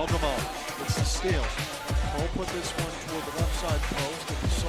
Hogamo. It's the steal. Cole put this one toward the left side post. And so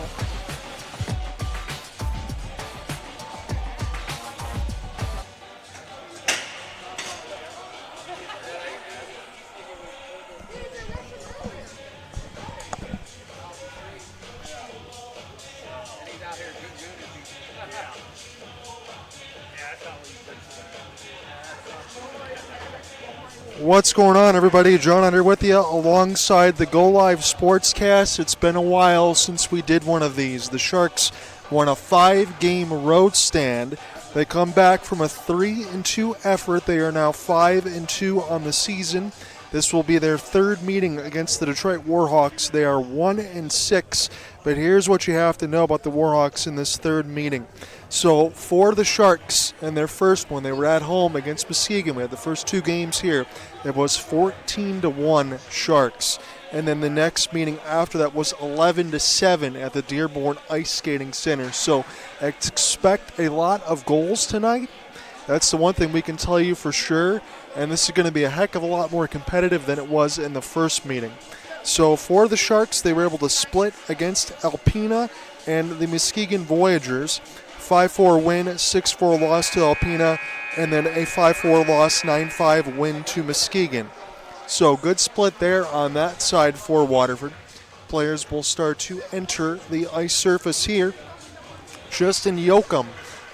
what's going on, everybody? John Under with you alongside the Go Live Sportscast. It's been a while since we did one of these. The Sharks won a 5-game road stand. They come back from a 3-2 effort. They are now 5-2 on the season. This will be their third meeting against the Detroit WarHawks. They are 1-6. But here's what you have to know about the WarHawks in this third meeting. So for the Sharks in their first one, they were at home against Muskegon. We had the first 2 games here. It was 14-1 Sharks. And then the next meeting after that was 11-7 at the Dearborn Ice Skating Center. So expect a lot of goals tonight. That's the one thing we can tell you for sure. And this is going to be a heck of a lot more competitive than it was in the first meeting. So for the Sharks, they were able to split against Alpena and the Muskegon Voyagers. 5-4 win, 6-4 loss to Alpena, and then a 5-4 loss, 9-5 win to Muskegon. So good split there on that side for Waterford. Players will start to enter the ice surface here. Justin Yoakum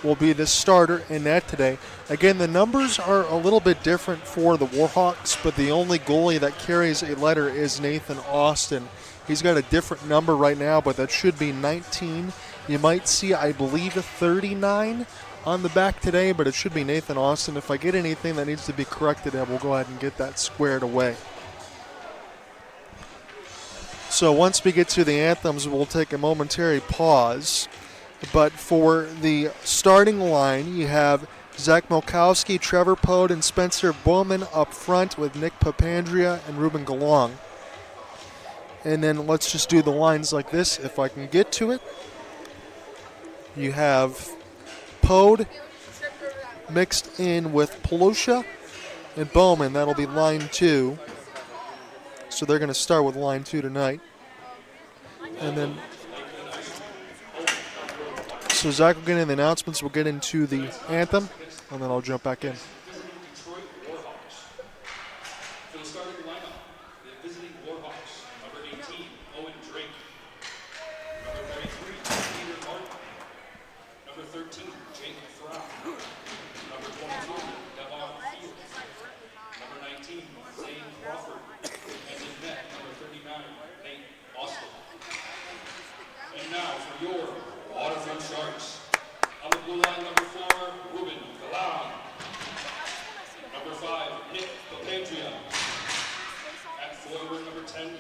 will be the starter in net today. Again, the numbers are a little bit different for the WarHawks, but the only goalie that carries a letter is Nathan Austin. He's got a different number right now, but that should be 19. You might see, I believe, a 39 on the back today, but it should be Nathan Austin. If I get anything that needs to be corrected, I will go ahead and get that squared away. So once we get to the anthems, we'll take a momentary pause. But for the starting line, you have Zach Milkowski, Trevor Pode, and Spencer Bowman up front with Nick Papandrea and Ruben Galong. And then let's just do the lines like this, if I can get to it. You have Pode mixed in with Palusha and Bowman. That'll be line 2. So they're going to start with line 2 tonight. And then, so Zach will get in the announcements. We'll get into the anthem, and then I'll jump back in.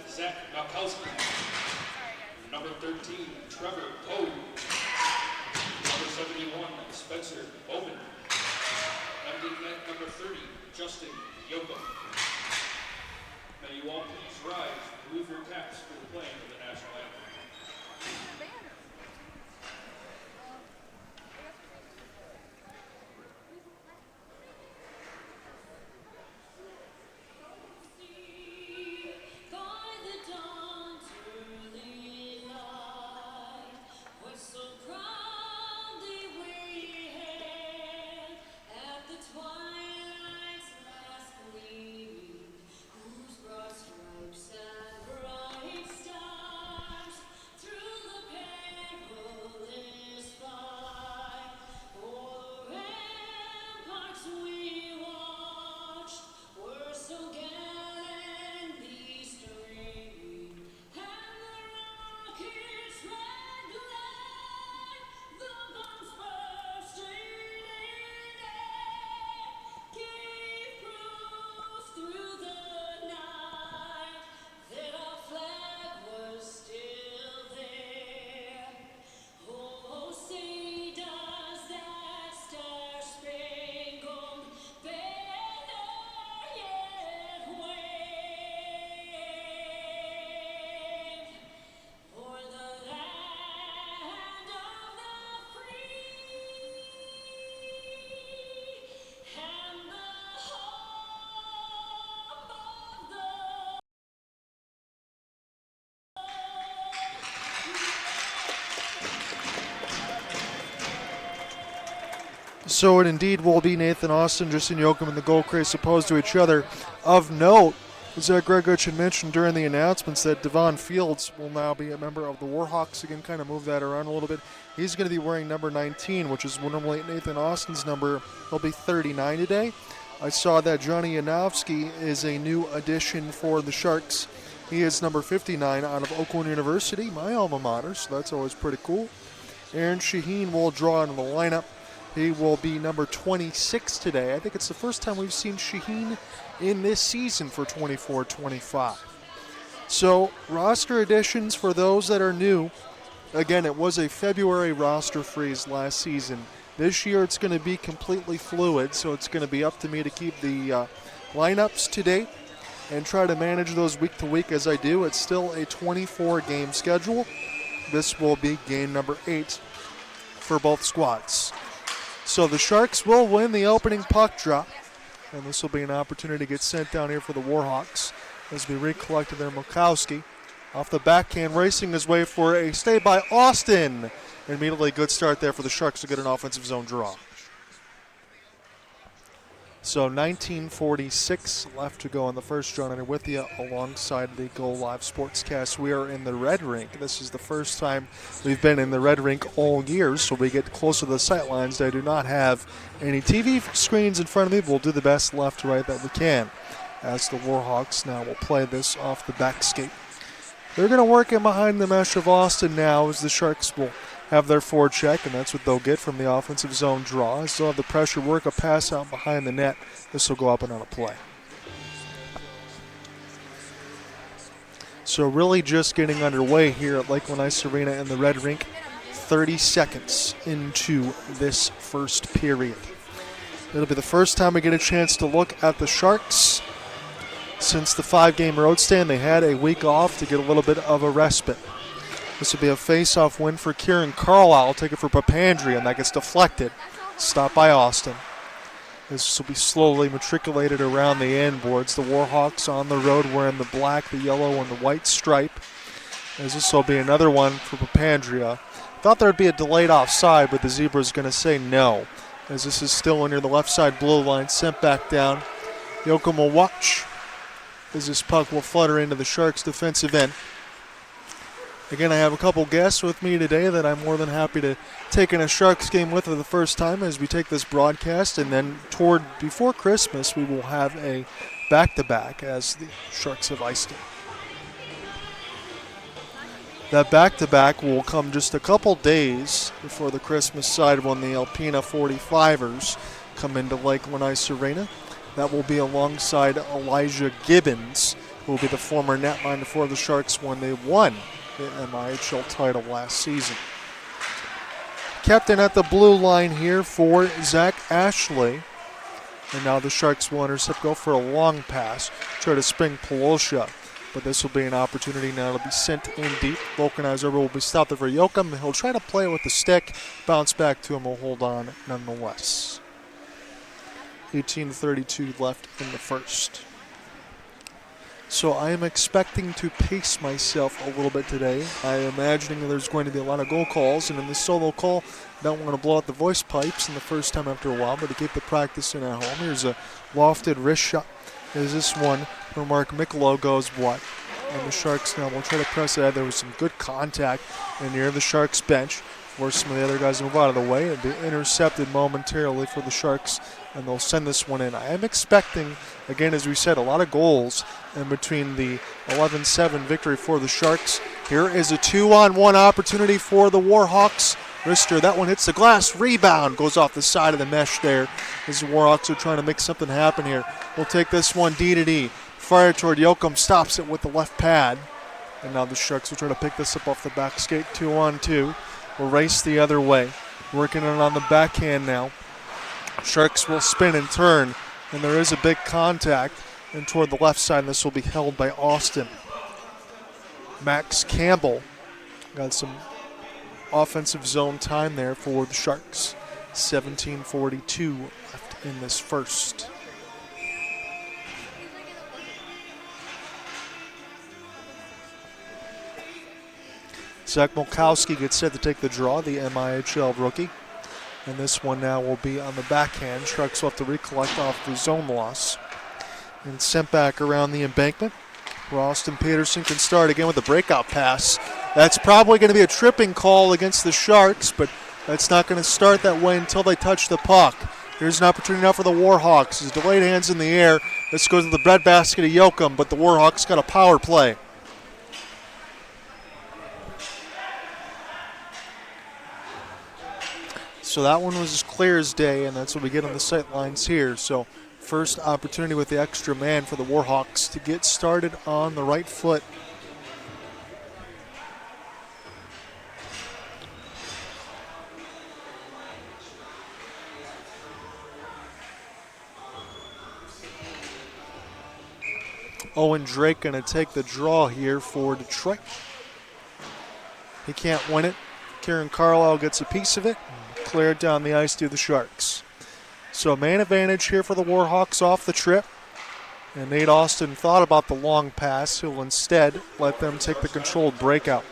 Zach Milkowski. Number 13, Trevor Pode. Number 71, Spencer Bowman. Ending net number 30, Justin Yoakum. May you all please rise and remove your caps for the playing of the national anthem. So it indeed will be Nathan Austin, Justin Yoakum, and the goal crease opposed to each other. Of note, Zach Gregorich had mentioned during the announcements that Devon Fields will now be a member of the WarHawks. Again, kind of move that around a little bit. He's going to be wearing number 19, which is normally Nathan Austin's number. He'll be 39 today. I saw that Johnny Yanofsky is a new addition for the Sharks. He is number 59 out of Oakland University, my alma mater, so that's always pretty cool. Aaron Shaheen will draw into the lineup. He will be number 26 today. I think it's the first time we've seen Shaheen in this season for 24-25. So roster additions for those that are new. Again, it was a February roster freeze last season. This year it's going to be completely fluid, so it's going to be up to me to keep the lineups to date and try to manage those week to week as I do. It's still a 24-game schedule. This will be game number 8 for both squads. So the Sharks will win the opening puck drop, and this will be an opportunity to get sent down here for the WarHawks as we recollect their Mikowski. Off the backhand, racing his way for a stay by Austin. Immediately good start there for the Sharks to get an offensive zone draw. So 19:46 left to go on the first. John Under with you alongside the Go Live Sportscast. We are in the Red Rink. This is the first time we've been in the Red Rink all year, so we get closer to the sight lines. I do not have any TV screens in front of me, but we'll do the best left to right that we can as the WarHawks now will play this off the back skate. They're going to work in behind the mesh of Austin now as the Sharks will have their forecheck, and that's what they'll get from the offensive zone draw. Still have the pressure work, a pass out behind the net. This will go up and on a play. So really just getting underway here at Lakeland Ice Arena in the Red Rink. 30 seconds into this first period. It'll be the first time we get a chance to look at the Sharks since the 5-game road stand. They had a week off to get a little bit of a respite. This will be a face-off win for Kieran Carlisle. Take it for Papandrea, and that gets deflected. Stopped by Austin. This will be slowly matriculated around the end boards. The WarHawks on the road wearing the black, the yellow, and the white stripe. As this will be another one for Papandrea. Thought there would be a delayed offside, but the Zebra's going to say no. As this is still near the left side blue line, sent back down. Yoakum will watch as this puck will flutter into the Sharks' defensive end. Again, I have a couple guests with me today that I'm more than happy to take in a Sharks game with for the first time as we take this broadcast. And then before Christmas, we will have a back-to-back as the Sharks have iced it. That back-to-back will come just a couple days before the Christmas side when the Alpena 45ers come into Lakeland Ice Arena. That will be alongside Elijah Gibbons, who will be the former netminder for the Sharks when they won the MIHL title last season. Captain at the blue line here for Zach Ashley. And now the Sharks will intercept, go for a long pass, try to spring Polosha. But this will be an opportunity now to be sent in deep. Vulcanizer will be stopped there for Yoakum. He'll try to play it with the stick, bounce back to him, will hold on nonetheless. 18:32 left in the first. So I am expecting to pace myself a little bit today. I am imagining there's going to be a lot of goal calls, and in the solo call, I don't want to blow out the voice pipes in the first time after a while, but to keep the practice in at home. Here's a lofted wrist shot. Is this one where Mark Michelow goes what? And the Sharks now will try to press it out. There was some good contact near the Sharks bench. Force some of the other guys to move out of the way and be intercepted momentarily for the Sharks, and they'll send this one in. I am expecting, again, as we said, a lot of goals in between the 11-7 victory for the Sharks. Here is a 2-on-1 opportunity for the WarHawks. Rister, that one hits the glass. Rebound goes off the side of the mesh there as the WarHawks are trying to make something happen here. We'll take this one D-to-D. Fire toward Yoakum, stops it with the left pad. And now the Sharks will try to pick this up off the back skate. 2-on-2. Will race the other way. Working it on the backhand now. Sharks will spin and turn, and there is a big contact. And toward the left side, this will be held by Austin. Max Campbell got some offensive zone time there for the Sharks. 17:42 left in this first. Zach Mikowski gets set to take the draw, the MIHL rookie. And this one now will be on the backhand. Sharks will have to recollect off the zone loss. And sent back around the embankment. Austin Peterson can start again with a breakout pass. That's probably going to be a tripping call against the Sharks, but that's not going to start that way until they touch the puck. Here's an opportunity now for the WarHawks. His delayed hands in the air. This goes to the breadbasket of Yoakum, but the WarHawks got a power play. So that one was as clear as day, and that's what we get on the sight lines here. So first opportunity with the extra man for the WarHawks to get started on the right foot. Owen Drake going to take the draw here for Detroit. He can't win it. Kieran Carlisle gets a piece of it. Clear it down the ice to the Sharks. So man advantage here for the WarHawks off the trip. And Nate Austin thought about the long pass. He'll instead let them take the controlled breakout.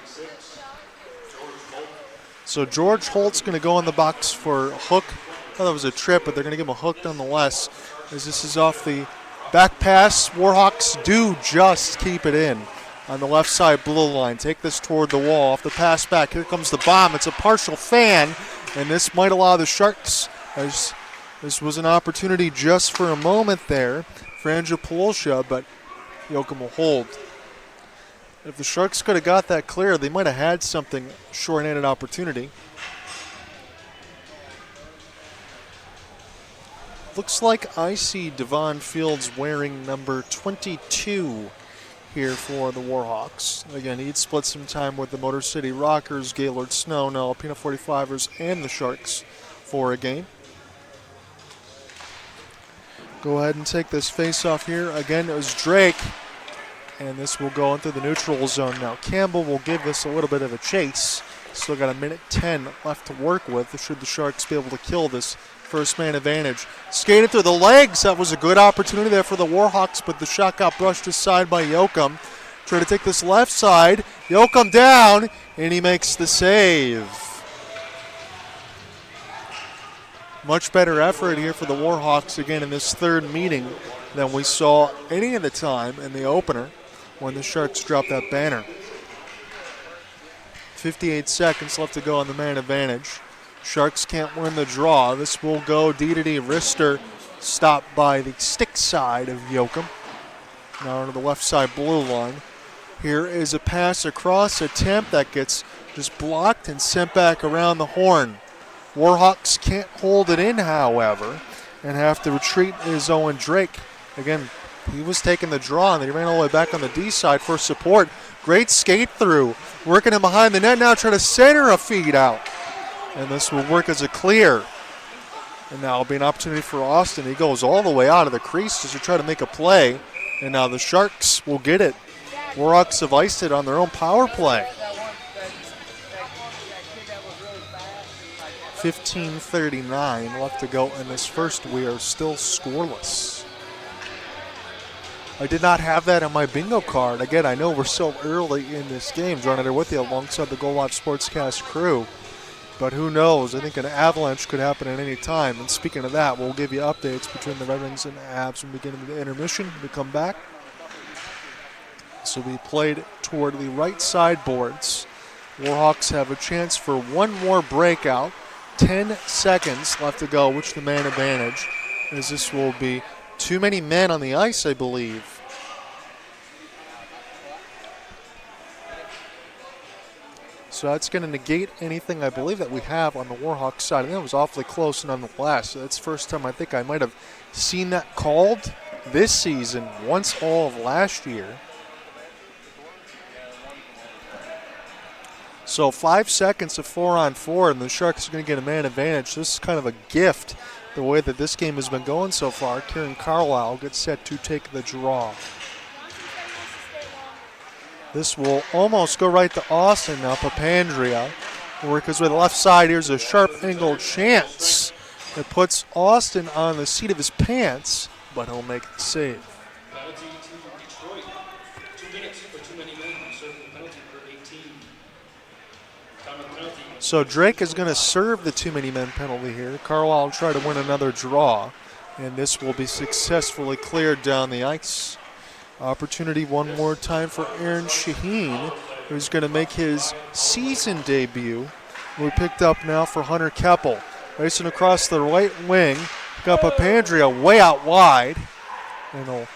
So George Holt's going to go in the box for a hook. I thought that was a trip, but they're going to give him a hook nonetheless, as this is off the back pass. WarHawks do just keep it in on the left side blue line. Take this toward the wall. Off the pass back, here comes the bomb. It's a partial fan, and this might allow the Sharks, as this was an opportunity just for a moment there for Andrew Polosha, but Yoakum will hold. If the Sharks could have got that clear, they might have had something short-handed opportunity. Looks like I see Devon Fields wearing number 22 here for the WarHawks. Again, he'd split some time with the Motor City Rockers, Gaylord Snow, now Alpena 45ers, and the Sharks for a game. Go ahead and take this face-off here. Again, it was Drake, and this will go into the neutral zone now. Campbell will give this a little bit of a chase. Still got a minute 10 left to work with. Should the Sharks be able to kill this first man advantage. Skated through the legs. That was a good opportunity there for the WarHawks, but the shot got brushed aside by Yoakum. Try to take this left side. Yoakum down, and he makes the save. Much better effort here for the WarHawks again in this third meeting than we saw any of the time in the opener when the Sharks dropped that banner. 58 seconds left to go on the man advantage. Sharks can't win the draw. This will go D-to-D. Rister stopped by the stick side of Yoakum. Now onto the left side blue line. Here is a pass across attempt that gets just blocked and sent back around the horn. WarHawks can't hold it in, however, and have to retreat is Owen Drake. Again, he was taking the draw, and he ran all the way back on the D side for support. Great skate through. Working him behind the net now, trying to center a feed out. And this will work as a clear. And now it'll be an opportunity for Austin. He goes all the way out of the crease just to try to make a play. And now the Sharks will get it. WarHawks have iced it on their own power play. 15:39 left to go in this first. We are still scoreless. I did not have that on my bingo card. Again, I know we're so early in this game. John Eder with you alongside the Goal Live Sportscast crew. But who knows? I think an avalanche could happen at any time. And speaking of that, we'll give you updates between the Red Wings and the Avs when we get into the intermission. We come back. So we played toward the right side boards. WarHawks have a chance for one more breakout. 10 seconds left to go, which the man advantage, as this will be too many men on the ice, I believe. So that's going to negate anything I believe that we have on the WarHawks side. I think it was awfully close nonetheless. So that's the first time I think I might have seen that called this season, once all of last year. So 5 seconds of 4-on-4, and the Sharks are going to get a man advantage. This is kind of a gift, the way that this game has been going so far. Kieran Carlisle gets set to take the draw. This will almost go right to Austin now. Papandrea works with the left side. Here's a sharp angled chance that puts Austin on the seat of his pants, but he'll make the save. Penalty to Detroit. 2 minutes for too many men. Serving the penalty for 18. So Drake is going to serve the too many men penalty here. Carlisle will try to win another draw, and this will be successfully cleared down the ice. Opportunity one more time for Aaron Shaheen, who's going to make his season debut. We picked up now for Hunter Keppel. Racing across the right wing. Got Papandrea way out wide. And he'll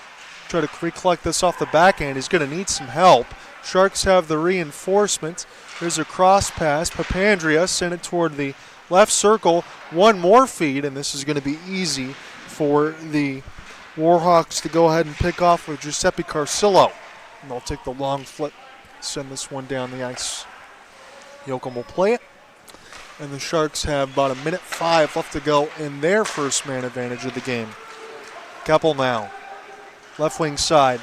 try to recollect this off the backhand. He's going to need some help. Sharks have the reinforcement. There's a cross pass. Papandrea sent it toward the left circle. One more feed, and this is going to be easy for the WarHawks to go ahead and pick off with Giuseppe Carcillo. And they'll take the long flip, send this one down the ice. Yoakum will play it. And the Sharks have about 1:05 left to go in their first man advantage of the game. Keppel now. Left wing side.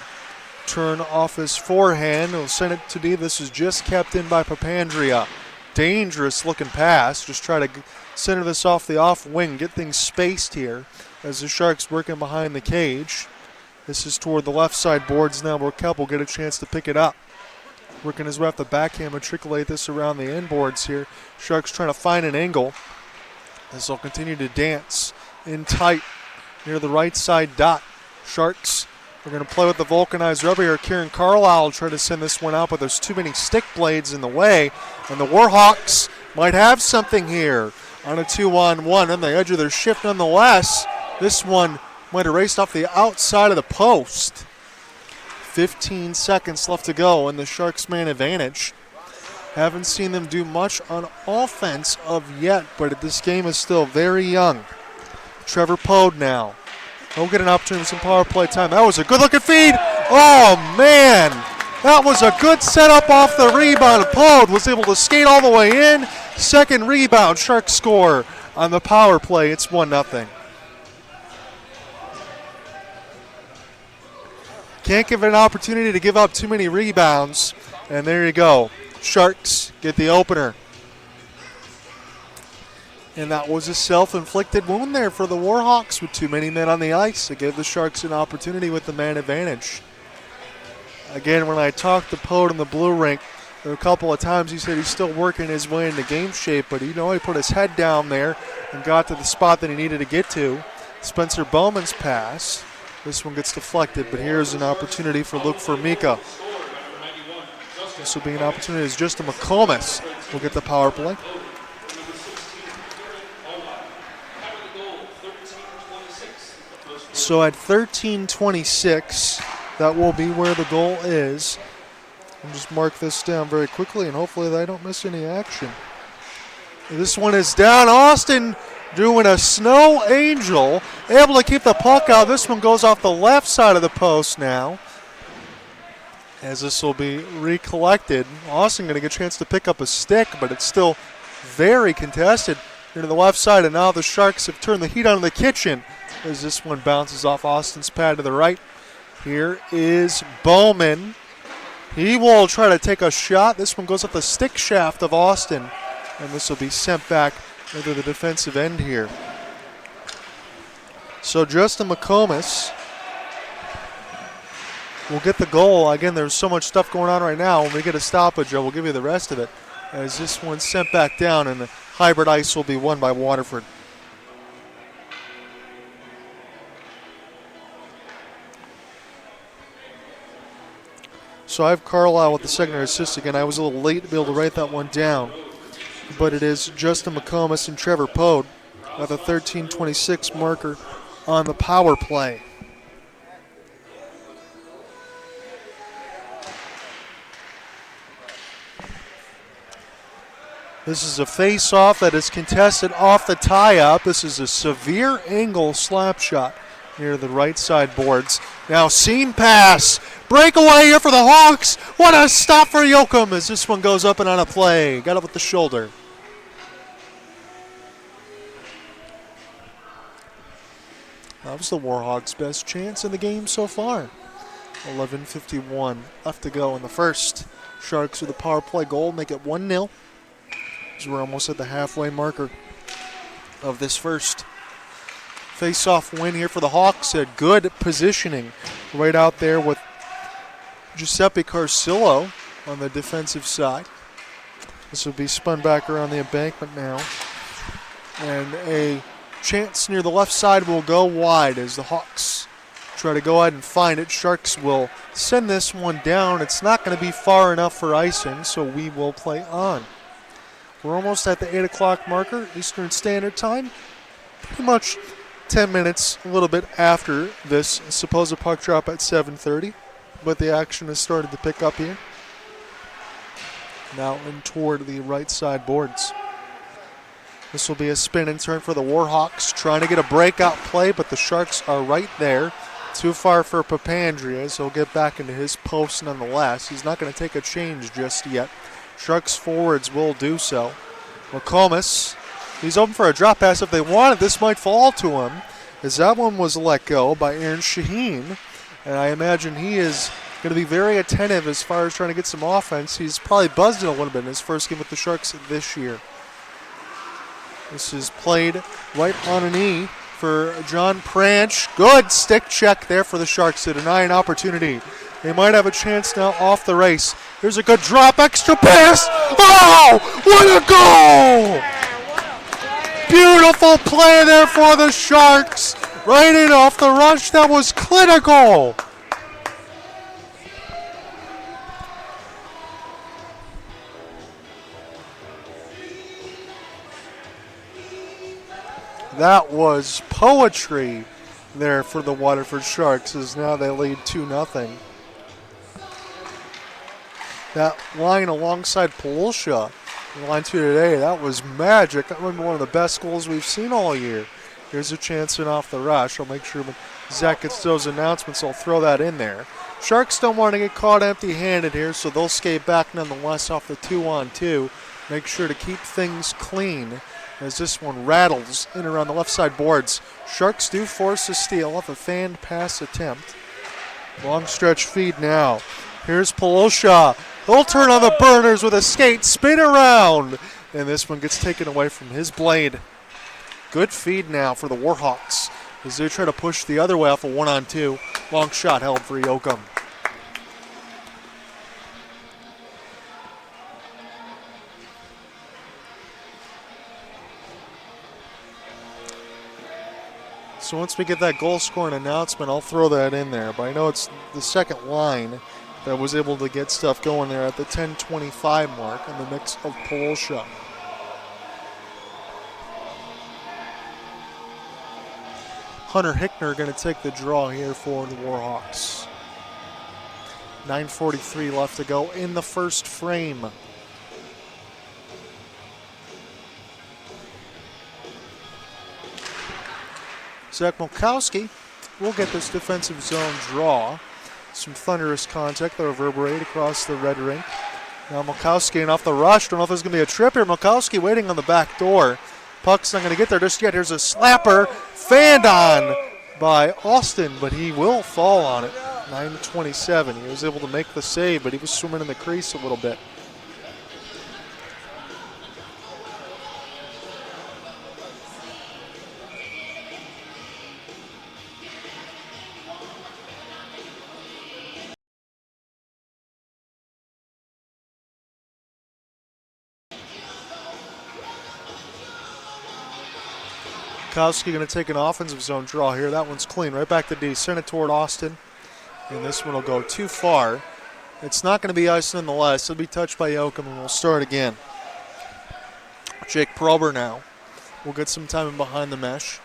Turn off his forehand. He'll send it to D. This is just kept in by Papandrea. Dangerous looking pass. Just try to center this off the off wing. Get things spaced here as the Sharks working behind the cage. This is toward the left side boards now where Keppel will get a chance to pick it up. Working his way off the backhand, matriculate this around the end boards here. Sharks trying to find an angle. This will continue to dance in tight near the right side dot. Sharks are going to play with the vulcanized rubber here. Kieran Carlisle will try to send this one out, but there's too many stick blades in the way. And the WarHawks might have something here on a 2-on-1 on the edge of their shift nonetheless. This one might have raced off the outside of the post. 15 seconds left to go in the Sharks man advantage. Haven't seen them do much on offense of yet, but this game is still very young. Trevor Pode now. He'll get an opportunity for some power play time. That was a good looking feed. Oh man, that was a good setup off the rebound. Pode was able to skate all the way in. Second rebound, Sharks score on the power play. It's 1-0. Can't give it an opportunity to give up too many rebounds. And there you go. Sharks get the opener. And that was a self-inflicted wound there for the WarHawks with too many men on the ice. It gave the Sharks an opportunity with the man advantage. Again, when I talked to Pode in the blue rink, there were a couple of times he said he's still working his way into game shape, but he put his head down there and got to the spot that he needed to get to. Spencer Bowman's pass. This one gets deflected, but here's an opportunity for Luke Formica. This will be an opportunity as Justin McComas will get the power play. So at 13:26, that will be where the goal is. I'll just mark this down very quickly, and hopefully I don't miss any action. This one is down. Austin doing a snow angel, able to keep the puck out. This one goes off the left side of the post now, as this will be recollected. Austin going to get a chance to pick up a stick, but it's still very contested here to the left side, and now the Sharks have turned the heat on in the kitchen as this one bounces off Austin's pad to the right. Here is Bowman. He will try to take a shot. This one goes off the stick shaft of Austin, and this will be sent back into the defensive end here. So Justin McComas will get the goal. Again, there's so much stuff going on right now. When we get a stoppage, I will give you the rest of it, as this one's sent back down, and the hybrid ice will be won by Waterford. So I have Carlisle with the secondary assist again. I was a little late to be able to write that one down, but it is Justin McComas and Trevor Pode with a 13:26 marker on the power play. This is a face-off that is contested off the tie-up. This is a severe angle slap shot near the right side boards. Now seam pass. Breakaway here for the Hawks. What a stop for Yoakum as this one goes up and on a play. Got up with the shoulder. That was the WarHawks' best chance in the game so far. 11:51 left to go in the first. Sharks with a power play goal, make it 1-0. As we're almost at the halfway marker of this first. Face-off win here for the Hawks. A good positioning right out there with Giuseppe Carcillo on the defensive side. This will be spun back around the embankment now. And a chance near the left side will go wide as the Hawks try to go ahead and find it. Sharks will send this one down. It's not going to be far enough for icing, so we will play on. We're almost at the 8 o'clock marker, Eastern Standard Time. Pretty much 10 minutes, a little bit after this supposed puck drop at 7:30. But the action has started to pick up here. Now in toward the right side boards. This will be a spin and turn for the WarHawks, trying to get a breakout play, but the Sharks are right there. Too far for Papandrea, so he'll get back into his post nonetheless. He's not going to take a change just yet. Sharks forwards will do so. McComas, he's open for a drop pass if they want it. This might fall to him, as that one was let go by Aaron Shaheen. And I imagine he is going to be very attentive as far as trying to get some offense. He's probably buzzed it a little bit in his first game with the Sharks this year. This is played right on a knee for John Pranch. Good stick check there for the Sharks to deny an opportunity. They might have a chance now off the race. Here's a good drop, extra pass. Oh, what a goal! Beautiful play there for the Sharks. Right in off the rush. That was clinical. That was poetry there for the Waterford Sharks, as now they lead 2-0. That line alongside Polsha in line 2 today, that was magic. That was one of the best goals we've seen all year. Here's a chance in off the rush. I'll make sure when Zach gets those announcements, I'll throw that in there. Sharks don't want to get caught empty-handed here, so they'll skate back nonetheless off the 2-on-2. Make sure to keep things clean as this one rattles in around the left side boards. Sharks do force a steal off a fanned pass attempt. Long stretch feed now. Here's Polosha. He'll turn on the burners with a skate, spin around, and this one gets taken away from his blade. Good feed now for the WarHawks as they try to push the other way off a 1-on-2. Long shot held for Yoakum. So once we get that goal scoring announcement, I'll throw that in there. But I know it's the second line that was able to get stuff going there at the 10:25 mark in the mix of Polsha. Hunter Hickner going to take the draw here for the WarHawks. 9:43 left to go in the first frame. Zach Mulkowski will get this defensive zone draw. Some thunderous contact that reverberate across the red rink. Now Mulkowski and off the rush. Don't know if there's going to be a trip here. Mulkowski waiting on the back door. Puck's not going to get there just yet. Here's a slapper. Fanned on by Austin, but he will fall on it. 9:27. He was able to make the save, but he was swimming in the crease a little bit. Mulkowski going to take an offensive zone draw here. That one's clean. Right back to D. Send it toward Austin. And this one will go too far. It's not going to be ice nonetheless. It'll be touched by Yoakum, and we'll start again. Jake Prober now will get some time in behind the mesh.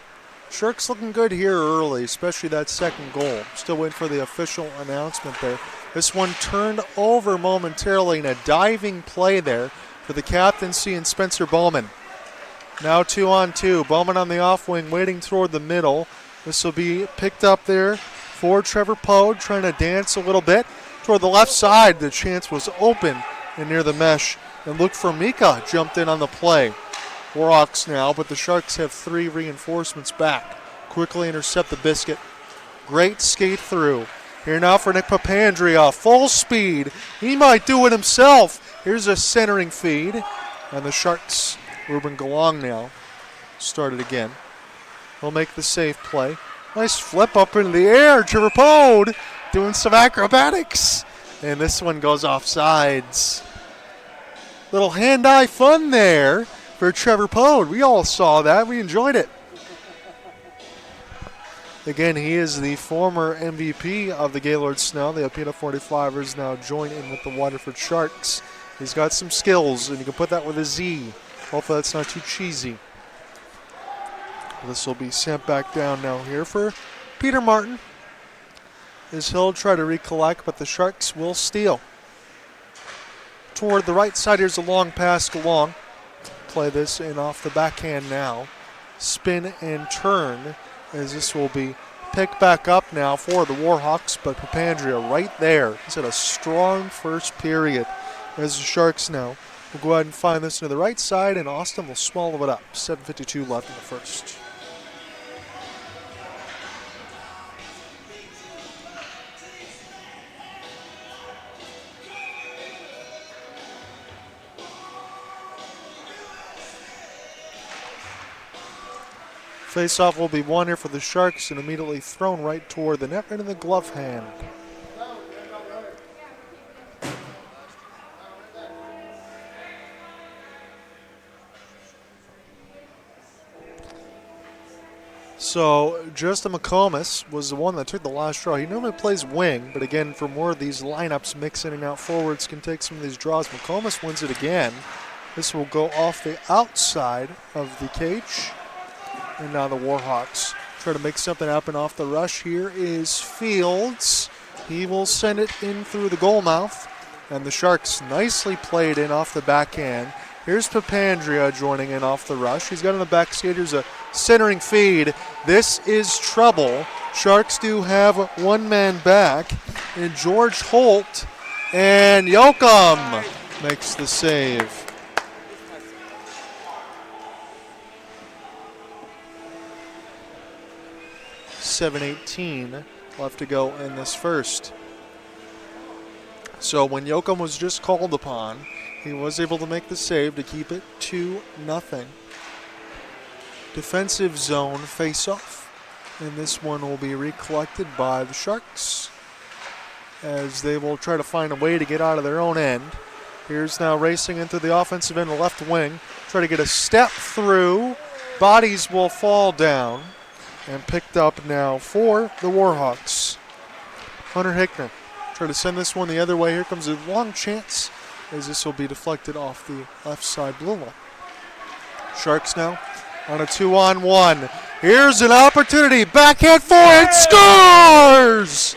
Sharks looking good here early, especially that second goal. Still waiting for the official announcement there. This one turned over momentarily in a diving play there for the captaincy and Spencer Bowman. Now 2-on-2. Bowman on the off wing, waiting toward the middle. This will be picked up there for Trevor Poe, trying to dance a little bit toward the left side. The chance was open and near the mesh. And Luke Formica jumped in on the play. WarHawks now, but the Sharks have 3 reinforcements back. Quickly intercept the biscuit. Great skate through. Here now for Nick Papandrea. Full speed. He might do it himself. Here's a centering feed. And the Sharks, Ruben Galong now, started again. He'll make the safe play. Nice flip up into the air. Trevor Pode doing some acrobatics. And this one goes off sides. Little hand-eye fun there for Trevor Pode. We all saw that. We enjoyed it. Again, he is the former MVP of the Gaylord Snow. The Alpena 45ers now join in with the Waterford Sharks. He's got some skills, and you can put that with a Z. Hopefully that's not too cheesy. This will be sent back down now here for Peter Martin, as he'll try to recollect, but the Sharks will steal. Toward the right side, here's a long pass along. Play this in off the backhand now. Spin and turn, as this will be picked back up now for the WarHawks, but Papandrea right there. He's had a strong first period as the Sharks now will go ahead and find this to the right side, and Austin will swallow it up. 7:52 left in the first. Face-off will be won here for the Sharks and immediately thrown right toward the net, right in the glove hand. So Justin McComas was the one that took the last draw. He normally plays wing, but again, for more of these lineups, mix in and out forwards can take some of these draws. McComas wins it again. This will go off the outside of the cage. And now the WarHawks try to make something happen off the rush. Here is Fields. He will send it in through the goal mouth. And the Sharks nicely played in off the backhand. Here's Papandrea joining in off the rush. He's got on the back skate. Here's a centering feed. This is trouble. Sharks do have one man back. And George Holt and Yoakum makes the save. 7:18 left to go in this first. So when Yoakum was just called upon, he was able to make the save to keep it 2-0. Defensive zone face-off. And this one will be recollected by the Sharks as they will try to find a way to get out of their own end. Here's now racing into the offensive end, the left wing. Try to get a step through. Bodies will fall down. And picked up now for the WarHawks. Hunter Hickner try to send this one the other way. Here comes a long chance as this will be deflected off the left side blue line. Sharks now on a 2-on-1. Here's an opportunity. Backhand forward. Scores!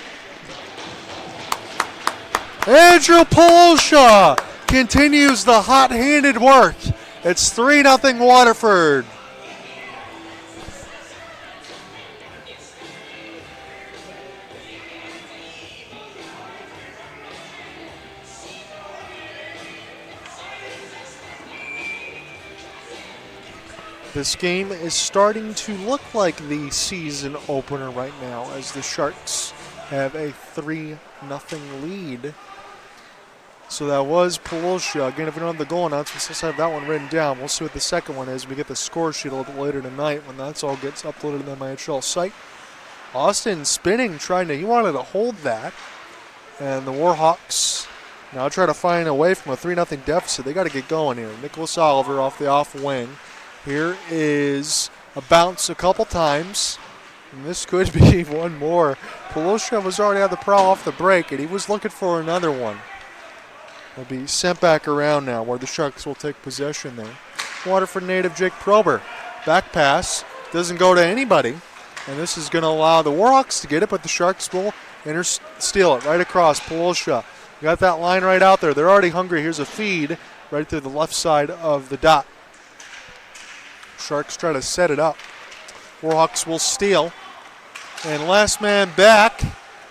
Andrew Polosha continues the hot-handed work. It's 3-0 Waterford. This game is starting to look like the season opener right now as the Sharks have a 3-0 lead. So that was Polosha. Again, if we don't have the goal announcements, let's have that one written down. We'll see what the second one is. We get the score sheet a little bit later tonight when that's all gets uploaded to the MIHL site. Austin spinning, he wanted to hold that. And the WarHawks now try to find a way from a 3-0 deficit. They got to get going here. Nicholas Oliver off the off wing. Here is a bounce a couple times, and this could be one more. Polosha was already on the prowl off the break, and he was looking for another one. It'll be sent back around now where the Sharks will take possession there. Waterford native Jake Prober. Back pass. Doesn't go to anybody, and this is going to allow the WarHawks to get it, but the Sharks will steal it right across. Polosha got that line right out there. They're already hungry. Here's a feed right through the left side of the dot. Sharks try to set it up. WarHawks will steal. And last man back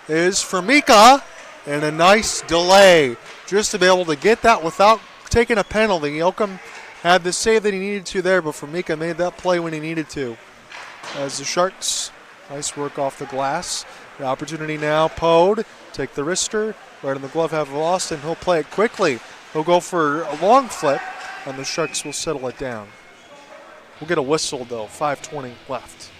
is Formica. And a nice delay just to be able to get that without taking a penalty. Yoakum had the save that he needed to there, but Formica made that play when he needed to. As the Sharks, nice work off the glass. The opportunity now, Pode, take the wrister. Right in the glove have Austin. He'll play it quickly. He'll go for a long flip, and the Sharks will settle it down. We'll get a whistle, though. 5:20 left.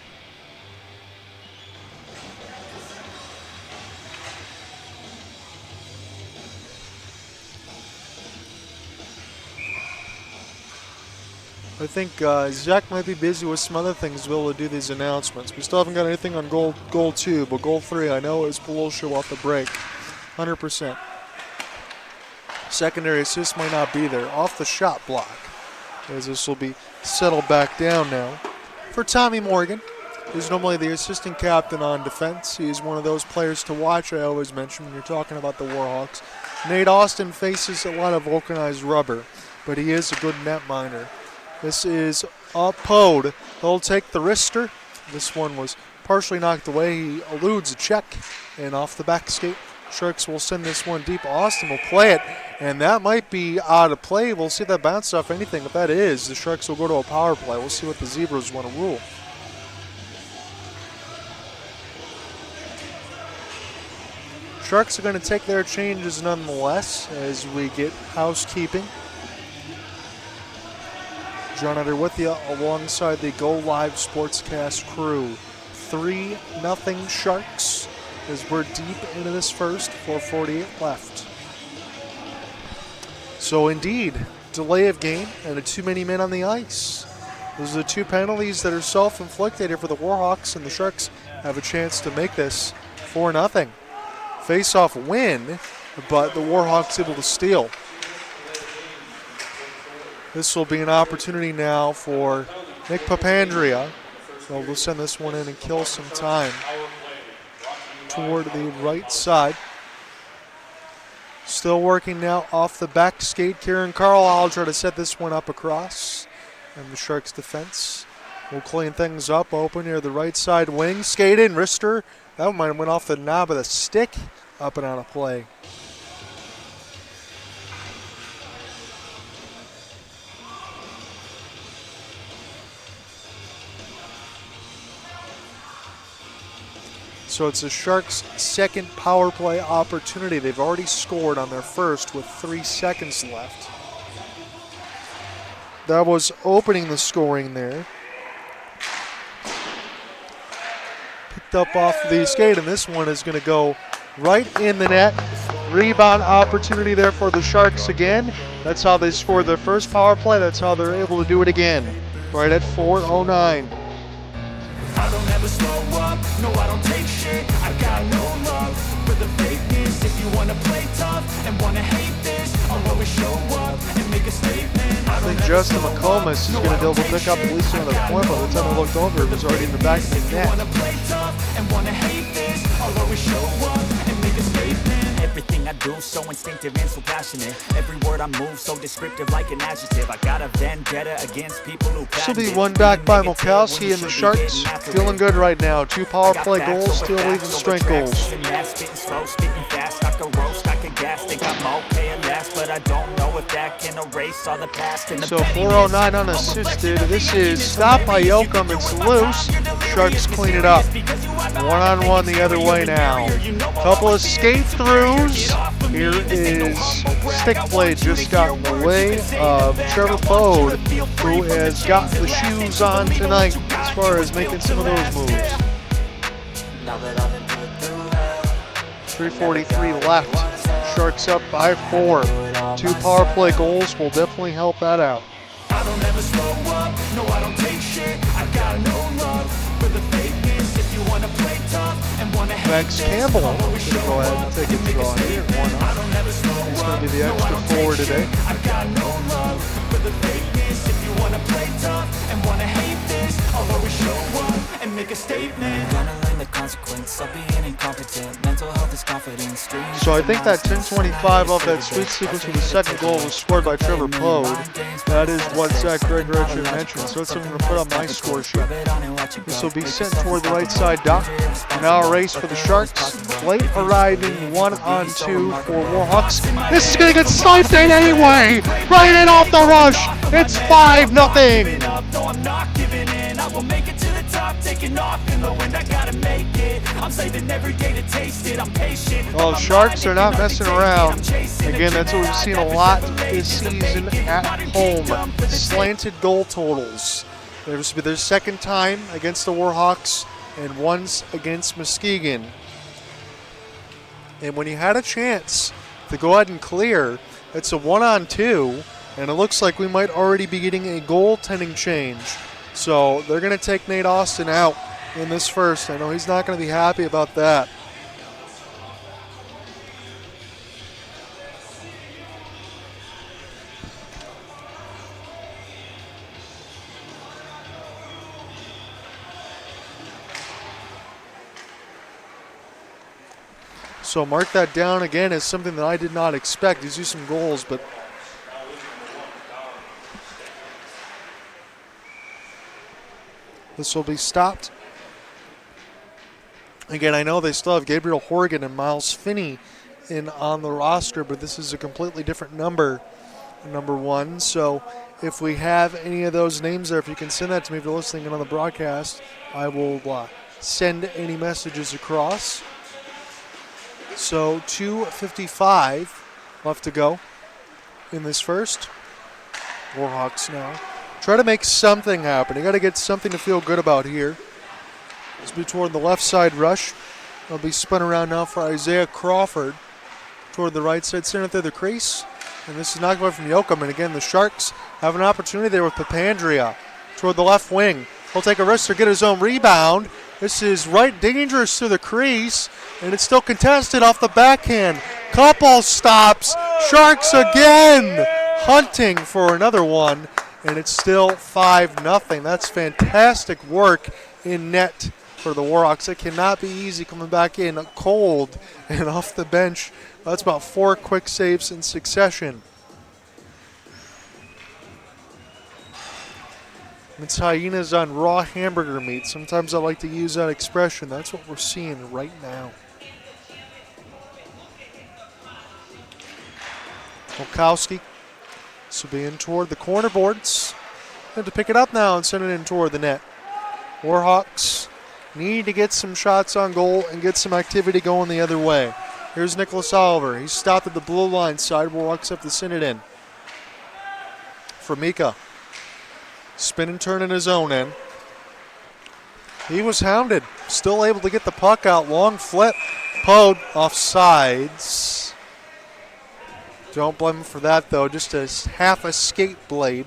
I think Zach might be busy with some other things to be able to do these announcements. We still haven't got anything on goal 2, but goal 3 I know is Polosho off the break. 100%. Secondary assist might not be there. Off the shot block, as this will be settled back down now for Tommy Morgan, who's normally the assistant captain on defense. He's one of those players to watch, I always mention when you're talking about the WarHawks. Nate Austin faces a lot of vulcanized rubber, but he is a good netminder. This is a Pode. He'll take the wrister. This one was partially knocked away. He eludes a check, and off the back skate, Sharks will send this one deep. Austin will play it, and that might be out of play. We'll see that bounce off anything. If that is, the Sharks will go to a power play. We'll see what the Zebras want to rule. Sharks are going to take their changes nonetheless as we get housekeeping. John Under with you alongside the Go Live Sportscast crew. 3-0 Sharks as we're deep into this first, 4:48 left. So indeed, delay of game and too many men on the ice. Those are the 2 penalties that are self-inflicted here for the WarHawks, and the Sharks have a chance to make this 4-0. Face-off win, but the WarHawks able to steal. This will be an opportunity now for Nick Papandrea. They'll send this one in and kill some time toward the right side. Still working now off the back skate. Kieran Carlisle will try to set this one up across. And the Sharks defense will clean things up. Open near the right side wing. Skate in, wrister. That one might have went off the knob of the stick. Up and out of play. So it's the Sharks' second power play opportunity. They've already scored on their first with 3 seconds left. That was opening the scoring there. Picked up off the skate, and this one is going to go right in the net. Rebound opportunity there for the Sharks again. That's how they scored their first power play. That's how they're able to do it again. Right at 4:09. I don't ever slow up, no I don't take shit. I got no love for the fakeness. If you wanna play tough and wanna hate this, I'll always show up and make a statement. I think Justin McComas is going to double pick up at least another point, but the time I looked over, it was already in the back of the net. Wanna play tough and wanna hate this, I'll always show up and make a statement. Everything I do so instinctive and so passionate. Every word I move so descriptive like an adjective. I got a vendetta against people who This will be one back by Mulkowski and the Sharks. Feeling good right now. 2 power play goals, still leaving strength goals. Spitting slow, spitting fast, I can roast, I can gas. Think I'm okay at last, but I don't know if that can erase all the past. So 4:09 unassisted. This is stopped by Yoakum. It's loose. Sharks clean it up. 1-on-1 the other way now. Couple of skate throughs. Here is stick play just got in the way of Trevor Pode, who has got the shoes on tonight as far as making some of those moves. 3:43 left. Sharks up by 4. 2 power play goals will definitely help that out. I don't ever slow up, no I don't take shit. I got no love for the fakeness. If you wanna play tough and wanna hate Max Campbell going to go ahead and take a draw here. He's going to be the extra forward today. I got no love for the fakeness. If you wanna play tough and wanna hate this, I'll always show up and make a statement. Gonna learn the consequence of being incompetent. Mental health is confidence. So I think that 10:25 off that sweet sequence for the second goal was scored by Trevor Pode. That is what Zach Gregorich mentioned. So that's what I'm going to put on my score sheet. This will be sent toward the right side dock. Now a race for the Sharks. Late arriving 1-on-2 for WarHawks. This is going to get sniped in anyway. Right in off the rush. It's 5-0. No, I'm not giving in. I will make it to the top, taking off in the wind. I gotta make it. I'm saving every day to taste it. I'm patient. Well, the Sharks are not messing around. Again, that's what we've seen a lot this season at home. Slanted goal totals. This will be their second time against the WarHawks and once against Muskegon. And when you had a chance to go ahead and clear, it's a 1-on-2. And it looks like we might already be getting a goaltending change. So they're going to take Nate Austin out in this first. I know he's not going to be happy about that. So mark that down again as something that I did not expect. He's used some goals, but this will be stopped. Again, I know they still have Gabriel Horgan and Miles Finney on the roster, but this is a completely different number one. So if we have any of those names there, if you can send that to me if you're listening in on the broadcast, I will send any messages across. So 2:55 left to go in this first. WarHawks now try to make something happen. You got to get something to feel good about here. It's be toward the left side rush. It'll be spun around now for Isaiah Crawford toward the right side, center through the crease. And this is knocked away from Yoakum. And again, the Sharks have an opportunity there with Papandrea toward the left wing. He'll take a risk to get his own rebound. This is right dangerous to the crease, and it's still contested off the backhand. Couple stops. Sharks again hunting for another one, and it's still 5-0. That's fantastic work in net for the WarHawks. It cannot be easy coming back in cold and off the bench. That's about 4 quick saves in succession. It's hyenas on raw hamburger meat. Sometimes I like to use that expression. That's what we're seeing right now. Volkowski. This will be in toward the corner boards. Have to pick it up now and send it in toward the net. WarHawks need to get some shots on goal and get some activity going the other way. Here's Nicholas Oliver. He's stopped at the blue line side. WarHawks have to send it in. For Mika. Spin and turn in his own end. He was hounded. Still able to get the puck out. Long flip. Pode off sides. Don't blame him for that, though. Just a half a skate blade.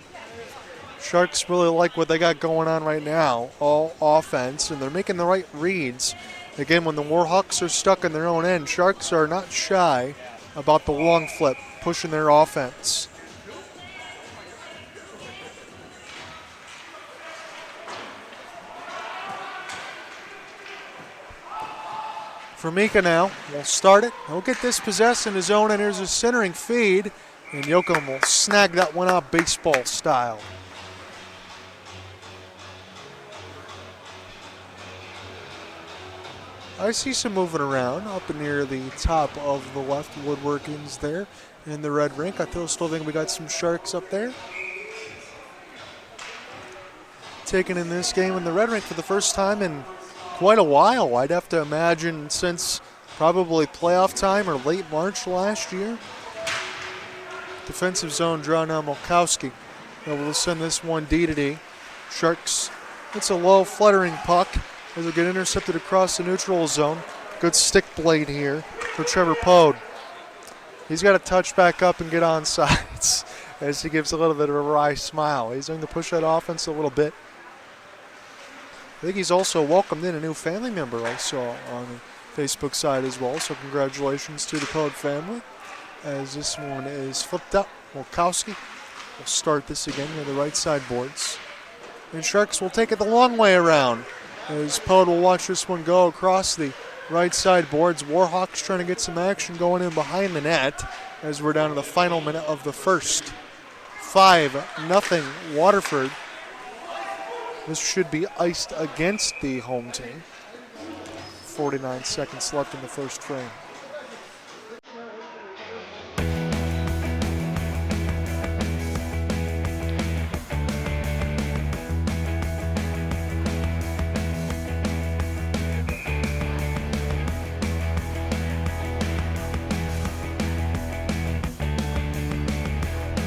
Sharks really like what they got going on right now. All offense, and they're making the right reads. Again, when the WarHawks are stuck in their own end, Sharks are not shy about the long flip, pushing their offense. For Mika now, will start it. He'll get this possessed in his own, and here's a centering feed, and Yoakum will snag that one out baseball style. I see some moving around up near the top of the left woodworkings there in the red rink. I still think we got some Sharks up there. Taken in this game in the red rink for the first time in quite a while. I'd have to imagine since probably playoff time or late March last year. Defensive zone draw now. Volkowski able to send this one D to D. Sharks, it's a low fluttering puck as it get intercepted across the neutral zone. Good stick blade here for Trevor Pode. He's got to touch back up and get on sides as he gives a little bit of a wry smile. He's going to push that offense a little bit. I think he's also welcomed in a new family member I saw on the Facebook side as well. So congratulations to the Pode family as this one is flipped up. Volkowski will start this again near the right side boards. And Sharks will take it the long way around as Pode will watch this one go across the right side boards. WarHawks trying to get some action going in behind the net as we're down to the final minute of the first. 5-0 Waterford. This should be iced against the home team. 49 seconds left in the first frame.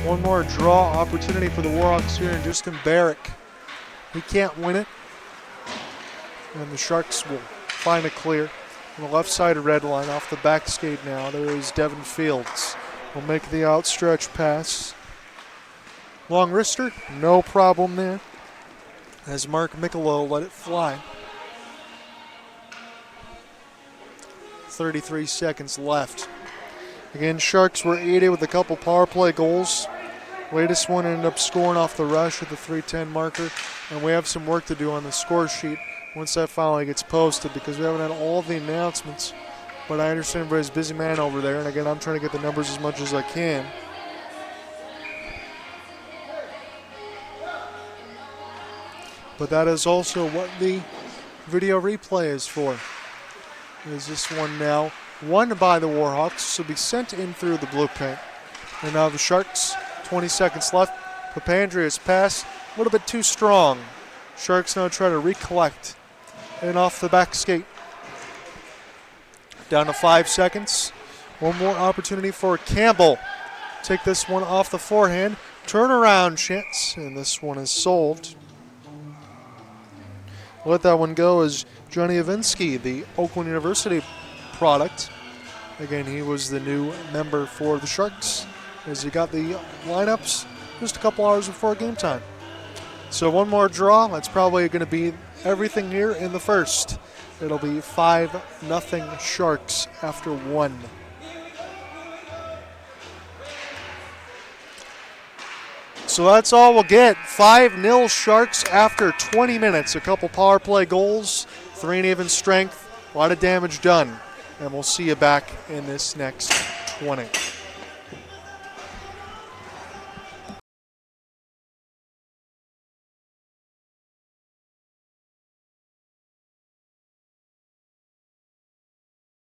One more draw opportunity for the WarHawks here in Justin Barrick. He can't win it. And the Sharks will find a clear on the left side of red line off the back skate now. There is Devin Fields. Will make the outstretched pass. Long wrister, no problem there, as Mark MIHL let it fly. 33 seconds left. Again, Sharks were aided with a couple power play goals. Latest one ended up scoring off the rush at the 3:10 marker, and we have some work to do on the score sheet once that finally gets posted because we haven't had all of the announcements. But I understand everybody's a busy man over there, and again, I'm trying to get the numbers as much as I can. But that is also what the video replay is for. Is this one now won by the WarHawks? This will be sent in through the blue paint. And now the Sharks, 20 seconds left. Papandreou's pass, a little bit too strong. Sharks now try to recollect. And off the back skate. Down to 5 seconds. One more opportunity for Campbell. Take this one off the forehand. Turnaround chance, and this one is solved. Let that one go as Johnny Avinsky, the Oakland University product. Again, he was the new member for the Sharks as he got the lineups just a couple hours before game time. So one more draw. That's probably going to be everything here in the first. It'll be 5-0 Sharks after one. So that's all we'll get. 5-0 Sharks after 20 minutes. A couple power play goals, 3 and even strength, a lot of damage done. And we'll see you back in this next 20.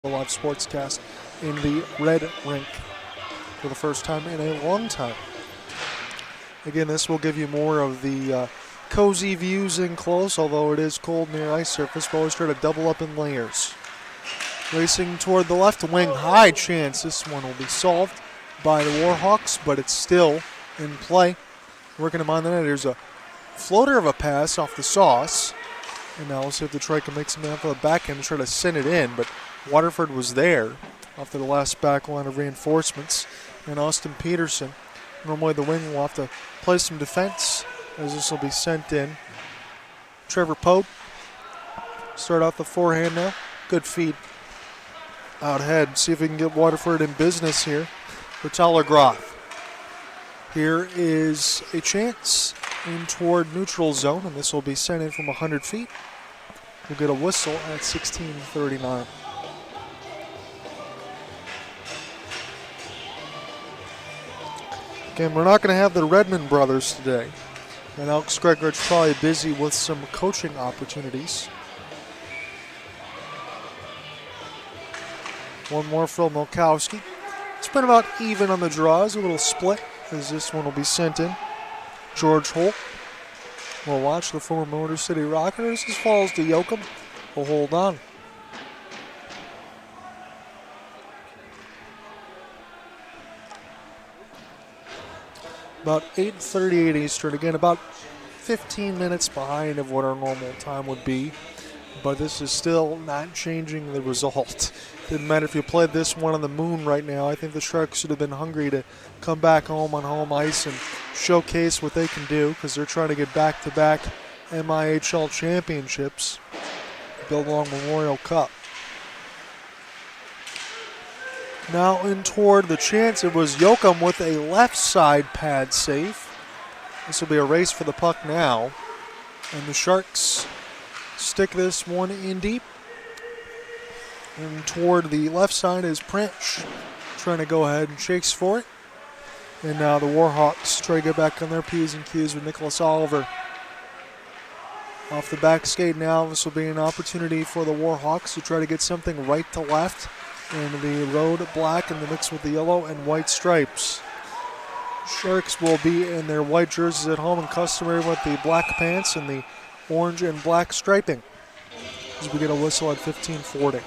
A live sportscast in the red rink for the first time in a long time. Again, this will give you more of the cozy views in close, although it is cold near ice surface. But always try to double up in layers. Racing toward the left wing, high chance. This one will be solved by the WarHawks, but it's still in play. Working him on the net. There's a floater of a pass off the sauce. And now we'll see if Detroit can make some man for the back end and try to send it in. But Waterford was there after the last back line of reinforcements. And Austin Peterson. Normally the wing will have to play some defense as this will be sent in. Trevor Pope. Start off the forehand now. Good feed. Out ahead. See if we can get Waterford in business here for Telegroth. Here is a chance in toward neutral zone, and this will be sent in from 100 feet. We'll get a whistle at 16:39. Again, we're not going to have the Redmond brothers today. And Alex Gregorich's probably busy with some coaching opportunities. One more from Milkowski. It's been about even on the draws, a little split as this one will be sent in. George Holt will watch the former Motor City Rockers. This falls to Yoakum. Will hold on. About 8:38 Eastern. Again, about 15 minutes behind of what our normal time would be. But this is still not changing the result. Didn't matter if you played this one on the moon right now. I think the Sharks should have been hungry to come back home on home ice and showcase what they can do because they're trying to get back-to-back MIHL championships. Bill Long Memorial Cup. Now in toward the chance, it was Yoakum with a left side pad save. This will be a race for the puck now. And the Sharks stick this one in deep. And toward the left side is Princh trying to go ahead and chase for it. And now the WarHawks try to get back on their P's and Q's with Nicholas Oliver. Off the back skate now, this will be an opportunity for the WarHawks to try to get something right to left. And the road black in the mix with the yellow and white stripes. Sharks will be in their white jerseys at home and customary with the black pants and the orange and black striping. As we get a whistle at 15:40.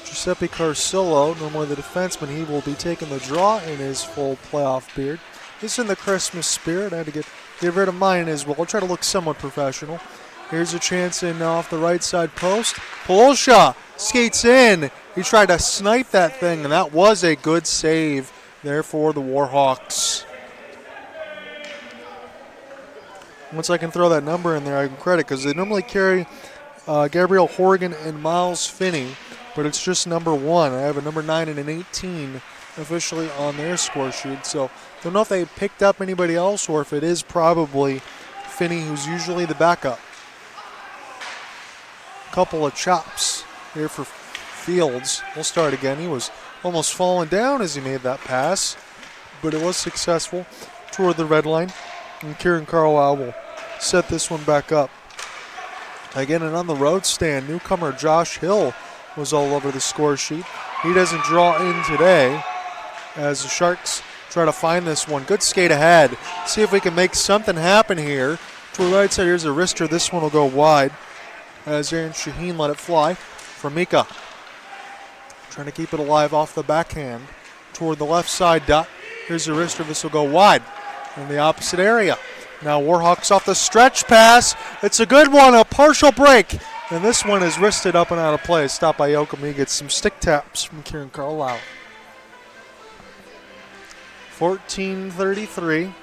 Giuseppe Carcillo, normally the defenseman, he will be taking the draw in his full playoff beard. He's in the Christmas spirit. I had to get rid of mine as well. I'll try to look somewhat professional. Here's a chance in off the right side post. Polsha skates in. He tried to snipe that thing, and that was a good save there for the WarHawks. Once I can throw that number in there, I can credit, because they normally carry Gabriel Horgan and Miles Finney, but it's just number 1. I have a number 9 and an 18 officially on their score sheet, so don't know if they picked up anybody else or if it is probably Finney, who's usually the backup. Couple of chops here for Fields. We'll start again. He was almost falling down as he made that pass, but it was successful toward the red line, and Kieran Carlisle will set this one back up. Again, and on the road stand, newcomer Josh Hill was all over the score sheet. He doesn't draw in today as the Sharks try to find this one. Good skate ahead. See if we can make something happen here. To the right side, here's a wrister. This one will go wide as Aaron Shaheen let it fly from Mika. Trying to keep it alive off the backhand toward the left side dot. Here's a wrister. This will go wide in the opposite area. Now WarHawks off the stretch pass. It's a good one, a partial break. And this one is wristed up and out of play. Stopped by Yoakum. He gets some stick taps from Kieran Carlisle. 14:33.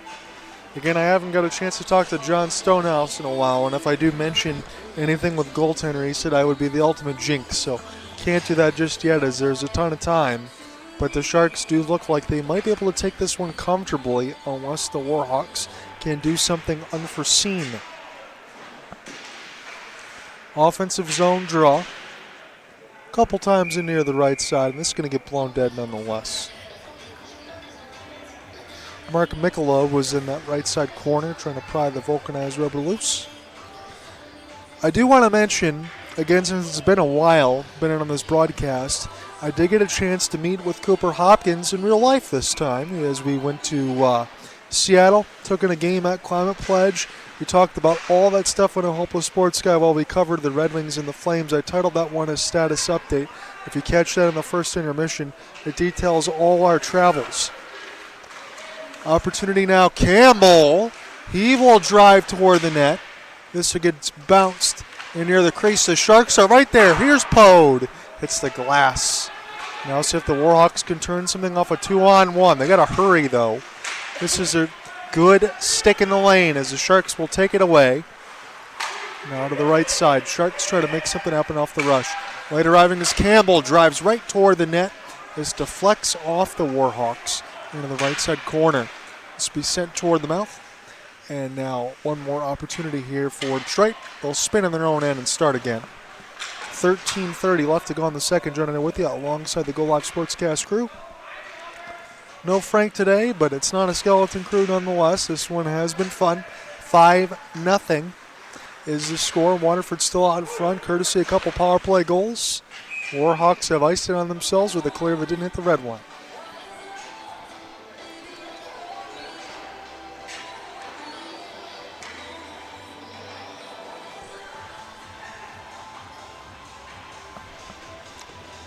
Again, I haven't got a chance to talk to John Stonehouse in a while, and if I do mention anything with goaltender, he said I would be the ultimate jinx, so can't do that just yet as there's a ton of time. But the Sharks do look like they might be able to take this one comfortably unless the WarHawks can do something unforeseen. Offensive zone draw. A couple times in near the right side, and this is going to get blown dead nonetheless. Mark MIHL was in that right side corner trying to pry the vulcanized rubber loose. I do want to mention, again, since it's been a while, been in on this broadcast, I did get a chance to meet with Cooper Hopkins in real life this time as we went to Seattle, took in a game at Climate Pledge. We talked about all that stuff on a Hopeless Sports Guy while we covered the Red Wings and the Flames. I titled that one as Status Update. If you catch that in the first intermission, it details all our travels. Opportunity now, Campbell. He will drive toward the net. This gets bounced in near the crease. The Sharks are right there. Here's Pode. Hits the glass. Now see if the WarHawks can turn something off a 2-on-1. They got to hurry, though. This is a good stick in the lane as the Sharks will take it away. Now to the right side. Sharks try to make something happen off the rush. Late arriving is Campbell. Drives right toward the net. This deflects off the WarHawks into the right side corner. This will be sent toward the mouth. And now one more opportunity here for Detroit. They'll spin in their own end and start again. 13:30 left to go in the second. Joining in with you alongside the Go Live Sportscast crew. No Frank today, but it's not a skeleton crew nonetheless. This one has been fun. 5-0 is the score. Waterford still out in front, courtesy a couple power play goals. WarHawks have iced it on themselves with a clear that didn't hit the red one.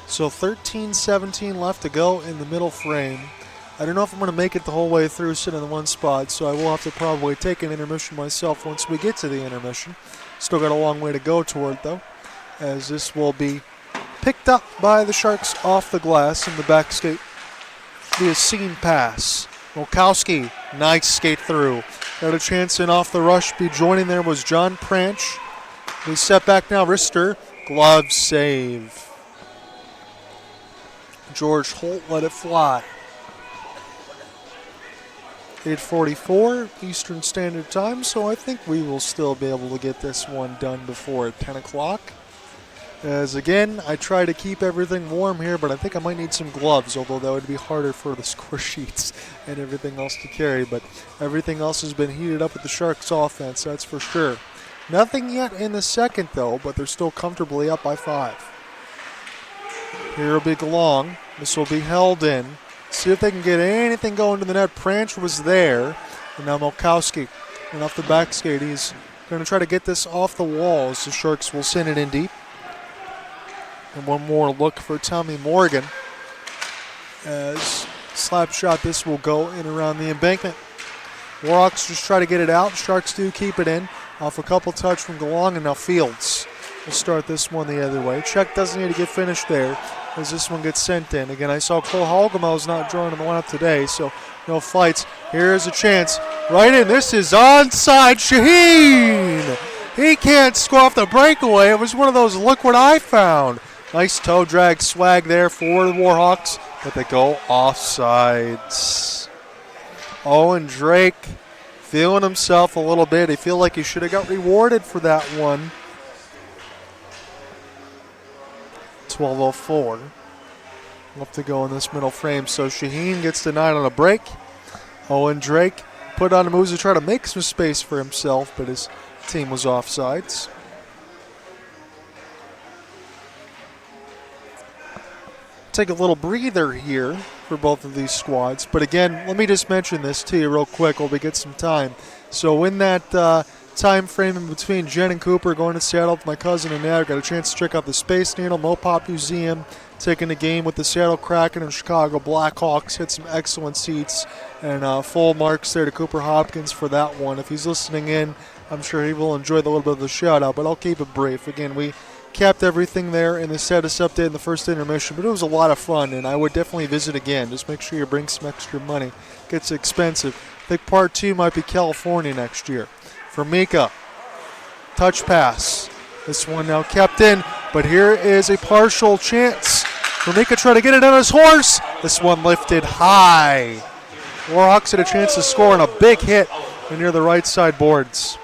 So 13-17 left to go in the middle frame. I don't know if I'm going to make it the whole way through sitting in the one spot, so I will have to probably take an intermission myself once we get to the intermission. Still got a long way to go toward it, though, as this will be picked up by the Sharks off the glass in the back skate via seam pass. Molkowski, nice skate through. Got a chance in off the rush. Be joining there was John Pranch. We set back now, wrister, glove save. George Holt let it fly. 8:44 Eastern Standard Time, so I think we will still be able to get this one done before 10 o'clock. As again, I try to keep everything warm here, but I think I might need some gloves, although that would be harder for the score sheets and everything else to carry. But everything else has been heated up with the Sharks offense, that's for sure. Nothing yet in the second, though, but they're still comfortably up by 5. Here will be Long. This will be held in. See if they can get anything going to the net. Pranch was there. And now Molkowski. And off the back skate, he's going to try to get this off the walls. The Sharks will send it in deep. And one more look for Tommy Morgan. As slap shot, this will go in around the embankment. WarHawks just try to get it out. Sharks do keep it in. off a couple touch from Galong, and now Fields will start this one the other way. Check doesn't need to get finished there as this one gets sent in. Again, I saw Cole Halgemo's not drawing in the lineup today, so no fights. Here's a chance. Right in. This is onside. Shaheen! He can't score off the breakaway. It was one of those look what I found. Nice toe drag swag there for the WarHawks, but they go offsides. Owen Drake feeling himself a little bit. He feel like he should have got rewarded for that one. 12:04 left to go in this middle frame. So Shaheen gets denied on a break. Owen Drake put on the moves to try to make some space for himself, but his team was offsides. Take a little breather here for both of these squads. But again, let me just mention this to you real quick while we get some time. So in that time frame in between Jen and Cooper going to Seattle with my cousin and dad, got a chance to check out the Space Needle Mopop Museum, taking the game with the Seattle Kraken and Chicago Blackhawks. Hit some excellent seats, and full marks there to Cooper Hopkins for that one. If he's listening in, I'm sure he will enjoy the little bit of the shout out, but I'll keep it brief. Again, we capped everything there in the status update in the first intermission, but it was a lot of fun, and I would definitely visit again. Just make sure you bring some extra money. It gets expensive. I think part 2 might be California next year. For Mika, touch pass. This one now kept in, but here is a partial chance for Mika trying to get it on his horse. This one lifted high. WarHawks had a chance to score on a big hit near the right side boards.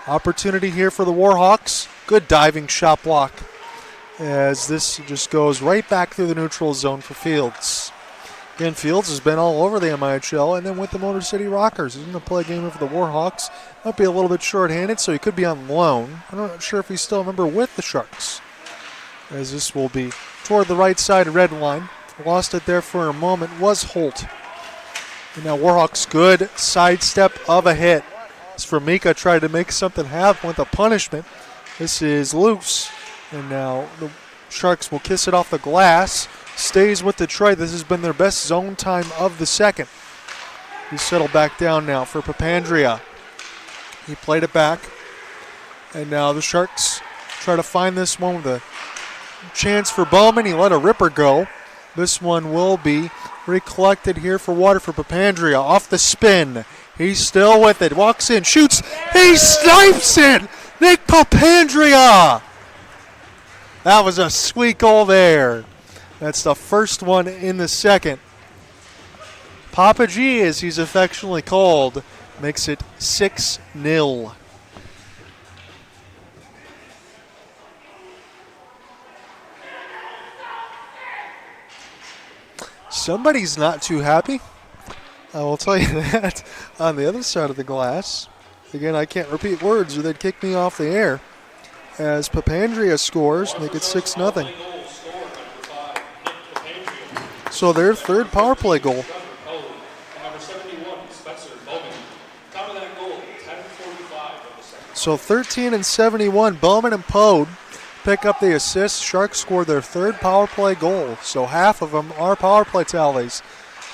Opportunity here for the WarHawks. Good diving shot block as this just goes right back through the neutral zone for Fields. Again, Fields has been all over the MIHL and then with the Motor City Rockers. He's going to play a game for the WarHawks. Might be a little bit short-handed, so he could be on loan. I'm not sure if he's still a member with the Sharks, as this will be toward the right side red line. Lost it there for a moment was Holt. And now WarHawks, good sidestep of a hit. As for Mika tried to make something happen with a punishment. This is loose. And now the Sharks will kiss it off the glass. Stays with Detroit. This has been their best zone time of the second. He settled back down now for Papandrea. He played it back. And now the Sharks try to find this one with a chance for Bowman. He let a ripper go. This one will be recollected here for Waterford. Papandrea off the spin. He's still with it. Walks in, shoots. He snipes it! Nick Papandrea! That was a sweet goal there. That's the first one in the second. Papa G, as he's affectionately called, makes it 6-0. Somebody's not too happy. I will tell you that on the other side of the glass. Again, I can't repeat words or they'd kick me off the air. As Papandrea scores, make it 6-0. So their third power play goal. So 13 and 71, Bowman and Pode pick up the assist. Sharks score their third power play goal. So half of them are power play tallies.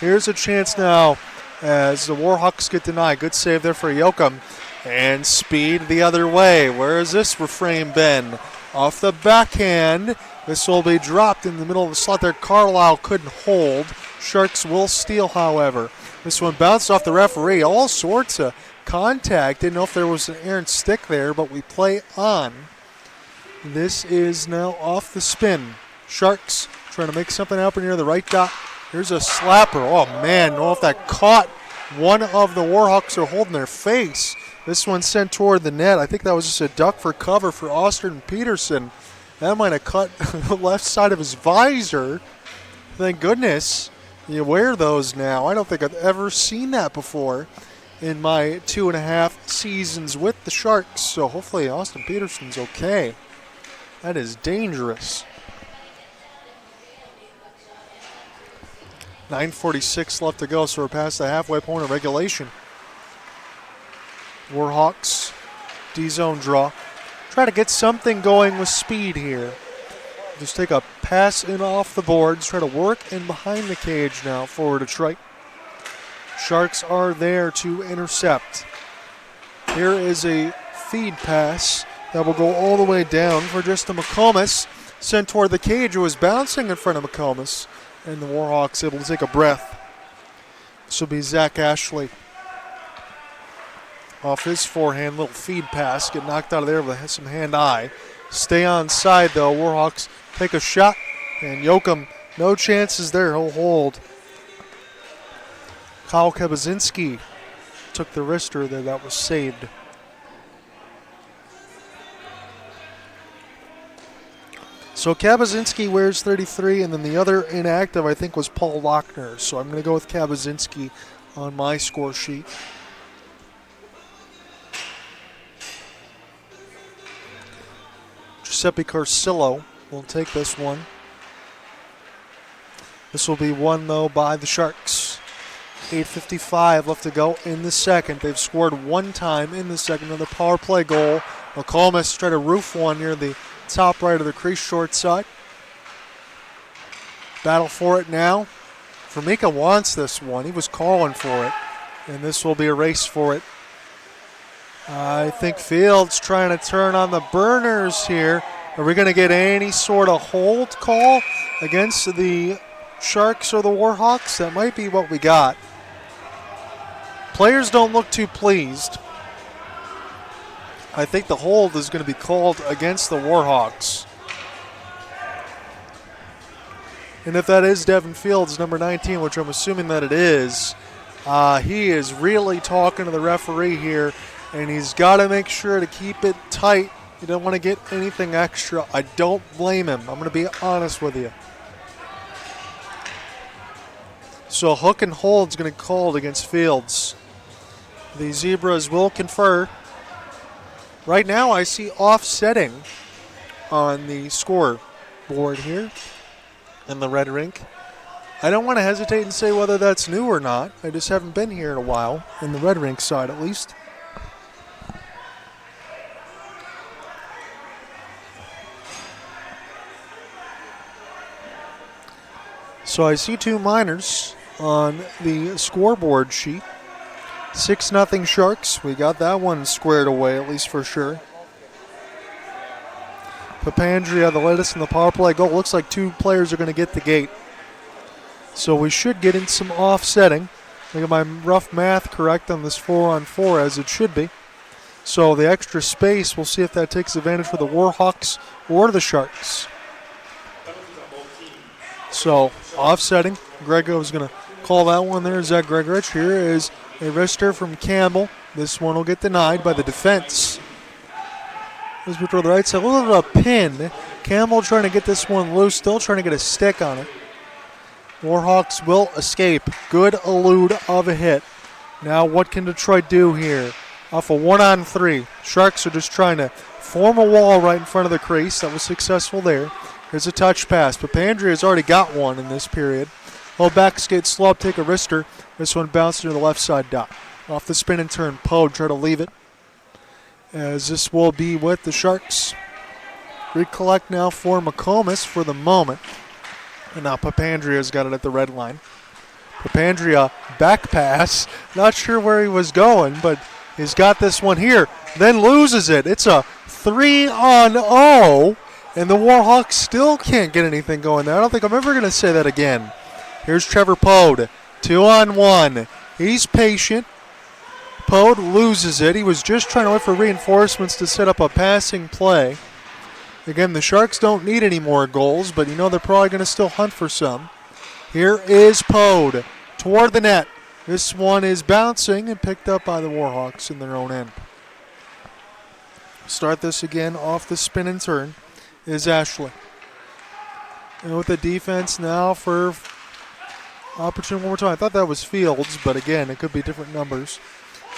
Here's a chance now as the WarHawks get denied. Good save there for Yoakum. And speed the other way. Where has this refrain been? Off the backhand. This will be dropped in the middle of the slot there. Carlisle couldn't hold. Sharks will steal, however. This one bounced off the referee. All sorts of contact. Didn't know if there was an errant stick there, but we play on. This is now off the spin. Sharks trying to make something happen near the right dot. Here's a slapper. Oh, man. Know if that caught one of the WarHawks are holding their face. This one sent toward the net. I think that was just a duck for cover for Austin Peterson. That might have cut the left side of his visor. Thank goodness you wear those now. I don't think I've ever seen that before in my 2.5 seasons with the Sharks. So hopefully Austin Peterson's okay. That is dangerous. 9:46 left to go, so we're past the halfway point of regulation. WarHawks, D-zone draw. Try to get something going with speed here. Just take a pass in off the boards. Try to work in behind the cage now for Detroit. Sharks are there to intercept. Here is a feed pass that will go all the way down for just a McComas. Sent toward the cage. It was bouncing in front of McComas, and the WarHawks able to take a breath. This will be Zach Ashley. Off his forehand, little feed pass. Get knocked out of there with some hand-eye. Stay on side, though. WarHawks take a shot, and Yoakum, no chances there. He'll hold. Kyle Kabazinski took the wrister there. That was saved. So Kabazinski wears 33, and then the other inactive, I think, was Paul Lochner. So I'm going to go with Kabazinski on my score sheet. Giuseppe Carcillo will take this one. This will be won, though, by the Sharks. 8:55 left to go in the second. They've scored one time in the second. Another power play goal. McComas tried to roof one near the top right of the crease, short side. Battle for it now. Formica wants this one. He was calling for it. And this will be a race for it. I think Fields trying to turn on the burners here. Are we going to get any sort of hold call against the Sharks or the WarHawks? That might be what we got. Players don't look too pleased. I think the hold is going to be called against the WarHawks. And if that is Devin Fields, number 19, which I'm assuming that it is, he is really talking to the referee here, and he's got to make sure to keep it tight. You don't want to get anything extra. I don't blame him. I'm going to be honest with you. So hook and hold's going to be called against Fields. The Zebras will confer. Right now I see offsetting on the scoreboard here in the red rink. I don't want to hesitate and say whether that's new or not. I just haven't been here in a while, in the red rink side at least. So I see two minors on the scoreboard sheet. 6-0 Sharks. We got that one squared away, at least for sure. Papandrea, the latest in the power play goal. Looks like two players are going to get the gate. So we should get in some offsetting. I get my rough math correct on this 4-on-4 as it should be. So the extra space, we'll see if that takes advantage for the WarHawks or the Sharks. So offsetting. Grego is going to call that one there. Zach Gregorich. Here is a wrister from Campbell. This one will get denied by the defense. This is toward the right side. A little bit of a pin. Campbell trying to get this one loose. Still trying to get a stick on it. WarHawks will escape. Good elude of a hit. Now what can Detroit do here? Off a 1-on-3. Sharks are just trying to form a wall right in front of the crease. That was successful there. Here's a touch pass. Papandrea has already got one in this period. Low back skate, slow up, take a wrister. This one bounced to the left side dot. Off the spin and turn. Poe try to leave it. As this will be with the Sharks. Recollect now for McComas for the moment. And now Papandrea's got it at the red line. Papandrea back pass. Not sure where he was going, but he's got this one here. Then loses it. It's a 3-on-0. And the WarHawks still can't get anything going there. I don't think I'm ever going to say that again. Here's Trevor Pode. 2-on-1. He's patient. Pode loses it. He was just trying to wait for reinforcements to set up a passing play. Again, the Sharks don't need any more goals, but you know they're probably going to still hunt for some. Here is Pode toward the net. This one is bouncing and picked up by the WarHawks in their own end. Start this again off the spin and turn is Ashley. And with the defense now for opportunity one more time. I thought that was Fields, but again, it could be different numbers.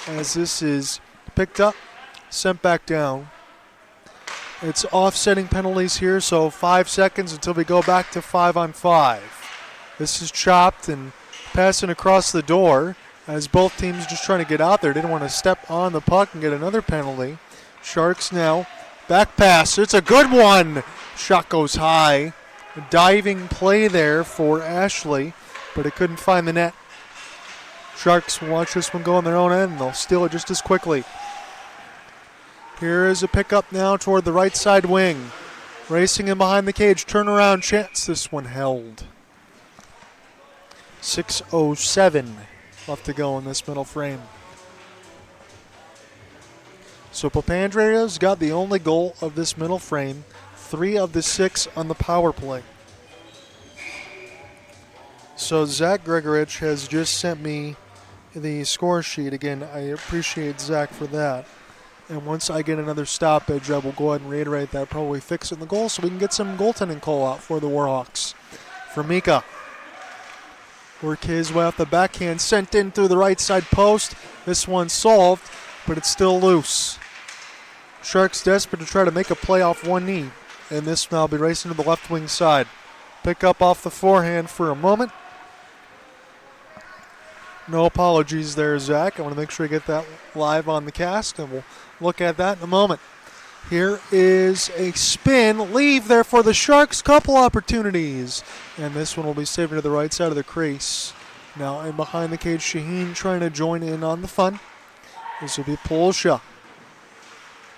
As this is picked up, sent back down. It's offsetting penalties here, so 5 seconds until we go back to 5-on-5. This is chopped and passing across the door as both teams just trying to get out there. Didn't want to step on the puck and get another penalty. Sharks now. Back pass. It's a good one. Shot goes high. A diving play there for Ashley, but it couldn't find the net. Sharks will watch this one go on their own end, and they'll steal it just as quickly. Here is a pickup now toward the right side wing. Racing in behind the cage. Turnaround chance. This one held. 6:07 left to go in this middle frame. So Papandreou's got the only goal of this middle frame. 3 of the 6 on the power play. So Zach Gregorich has just sent me the score sheet. Again, I appreciate Zach for that. And once I get another stoppage, I will go ahead and reiterate that, probably fixing the goal so we can get some goaltending call out for the WarHawks. For Mika. Work his way off the backhand, sent in through the right side post. This one solved, but it's still loose. Sharks desperate to try to make a play off one knee. And this now will be racing to the left wing side. Pick up off the forehand for a moment. No apologies there, Zach. I want to make sure I get that live on the cast, and we'll look at that in a moment. Here is a spin. Leave there for the Sharks. Couple opportunities. And this one will be saved to the right side of the crease. Now in behind the cage, Shaheen trying to join in on the fun. This will be Polsha.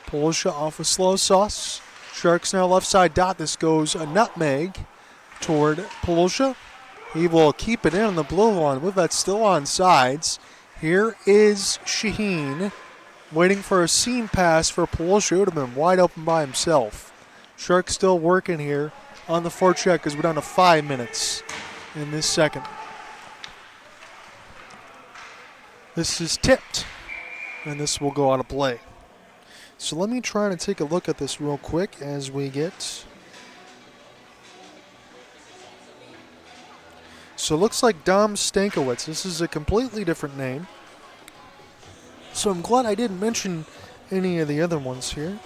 Polsha off a slow sauce. Sharks now left side dot. This goes a nutmeg toward Polsha. He will keep it in on the blue line. I believe that's still on sides. Here is Shaheen waiting for a seam pass for Polsha. It would have been wide open by himself. Sharks still working here on the forecheck as we're down to 5 minutes in this second. This is tipped, and this will go out of play. So let me try to take a look at this real quick as we get... So it looks like Dom Stankiewicz. This is a completely different name. So I'm glad I didn't mention any of the other ones here.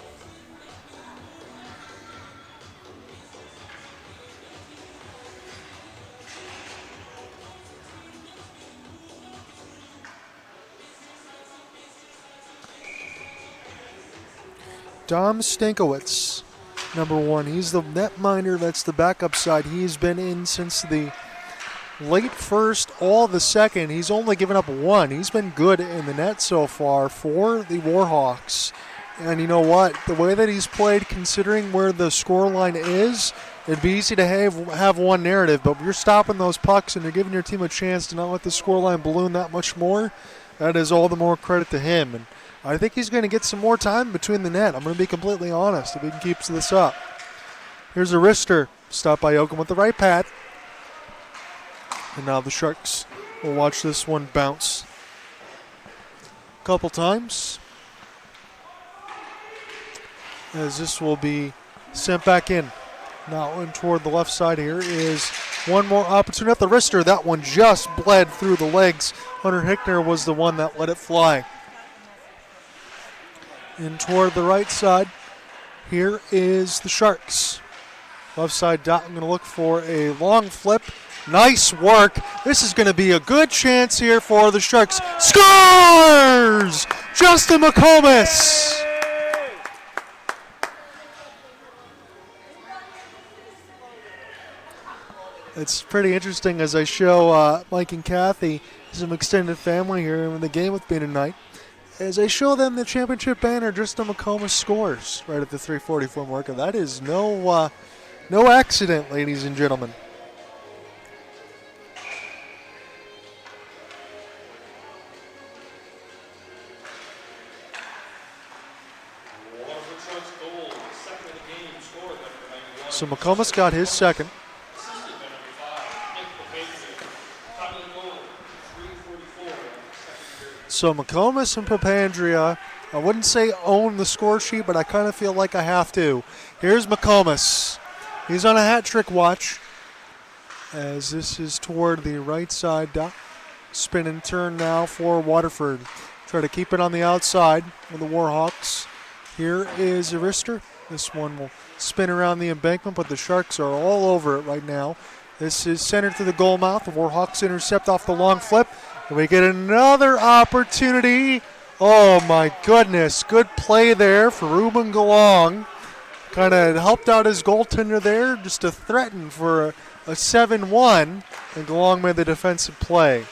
Dom Stankiewicz, number 1. He's the netminder. That's the backup side. He's been in since the late first, all the second. He's only given up 1. He's been good in the net so far for the WarHawks. And you know what? The way that he's played, considering where the scoreline is, it'd be easy to have one narrative. But if you're stopping those pucks and you're giving your team a chance to not let the scoreline balloon that much more, that is all the more credit to him. And I think he's going to get some more time between the net. I'm going to be completely honest if he keeps this up. Here's a wrister. Stopped by Yoakum with the right pad. And now the Sharks will watch this one bounce a couple times. As this will be sent back in. Now in toward the left side here is one more opportunity at the wrister. That one just bled through the legs. Hunter Hickner was the one that let it fly. In toward the right side, here is the Sharks. Left side dot, I'm going to look for a long flip. Nice work. This is going to be a good chance here for the Sharks. Scores! Justin McComas! It's pretty interesting as I show Mike and Kathy some extended family here in the game with me tonight. As I show them the championship banner, Justin McComas scores right at the 3:44 mark. And that is no accident, ladies and gentlemen. So McComas got his second. So McComas and Papandrea, I wouldn't say own the score sheet, but I kind of feel like I have to. Here's McComas. He's on a hat trick watch as this is toward the right side. Spin and turn now for Waterford. Try to keep it on the outside with the WarHawks. Here is Arister. This one will spin around the embankment, but the Sharks are all over it right now. This is centered to the goal mouth. The WarHawks intercept off the long flip. And we get another opportunity. Oh, my goodness. Good play there for Ruben Galong. Kind of helped out his goaltender there just to threaten for a 7-1. And Galong made the defensive play.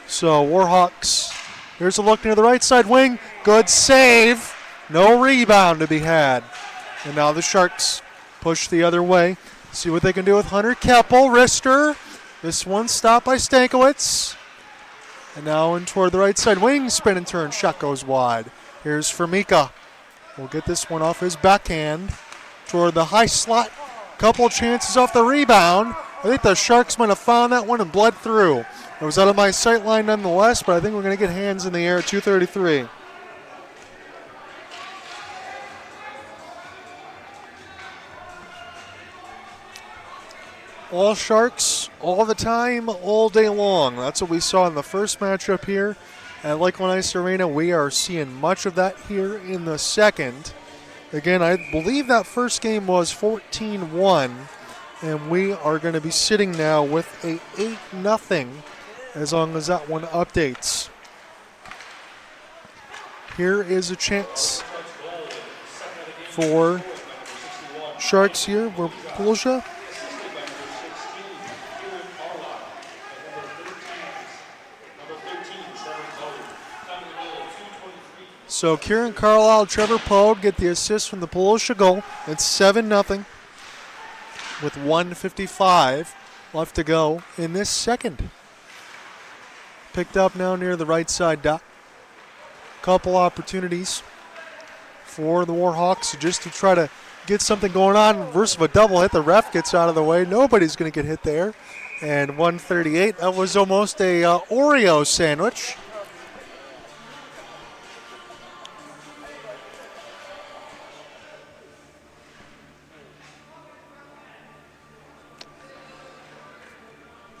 So, WarHawks, here's a look near the right side wing. Good save. No rebound to be had. And now the Sharks push the other way. See what they can do with Hunter Keppel. Wrister. This one stopped by Stankiewicz. And now in toward the right side. Wing spin and turn. Shot goes wide. Here's Formica. We'll get this one off his backhand. Toward the high slot. Couple chances off the rebound. I think the Sharks might have found that one and bled through. It was out of my sight line nonetheless, but I think we're going to get hands in the air at 2:33. All Sharks, all the time, all day long. That's what we saw in the first matchup here at Lakeland Ice Arena. We are seeing much of that here in the second. Again, I believe that first game was 14-1, and we are going to be sitting now with a 8-0 as long as that one updates. Here is a chance for Sharks here. We're Pulsha. So Kieran Carlisle, Trevor Pogue get the assist from the Pulosha goal. It's 7-0 with 1:55 left to go in this second. Picked up now near the right side dot. Couple opportunities for the WarHawks just to try to get something going on. Reverse of a double hit. The ref gets out of the way. Nobody's going to get hit there. And 138. That was almost a Oreo sandwich.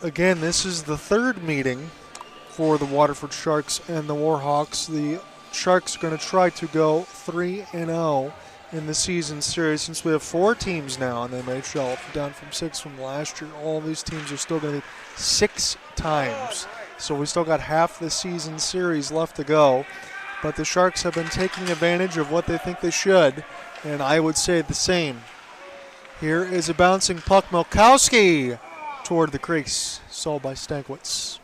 Again, this is the third meeting for the Waterford Sharks and the WarHawks. The Sharks are going to try to go 3-0 in the season series since we have 4 teams now in the MIHL, down from 6 from last year. All these teams are still going to be 6 times. So we still got half the season series left to go. But the Sharks have been taking advantage of what they think they should, and I would say the same. Here is a bouncing puck. Milkowski toward the crease, sold by Stankiewicz.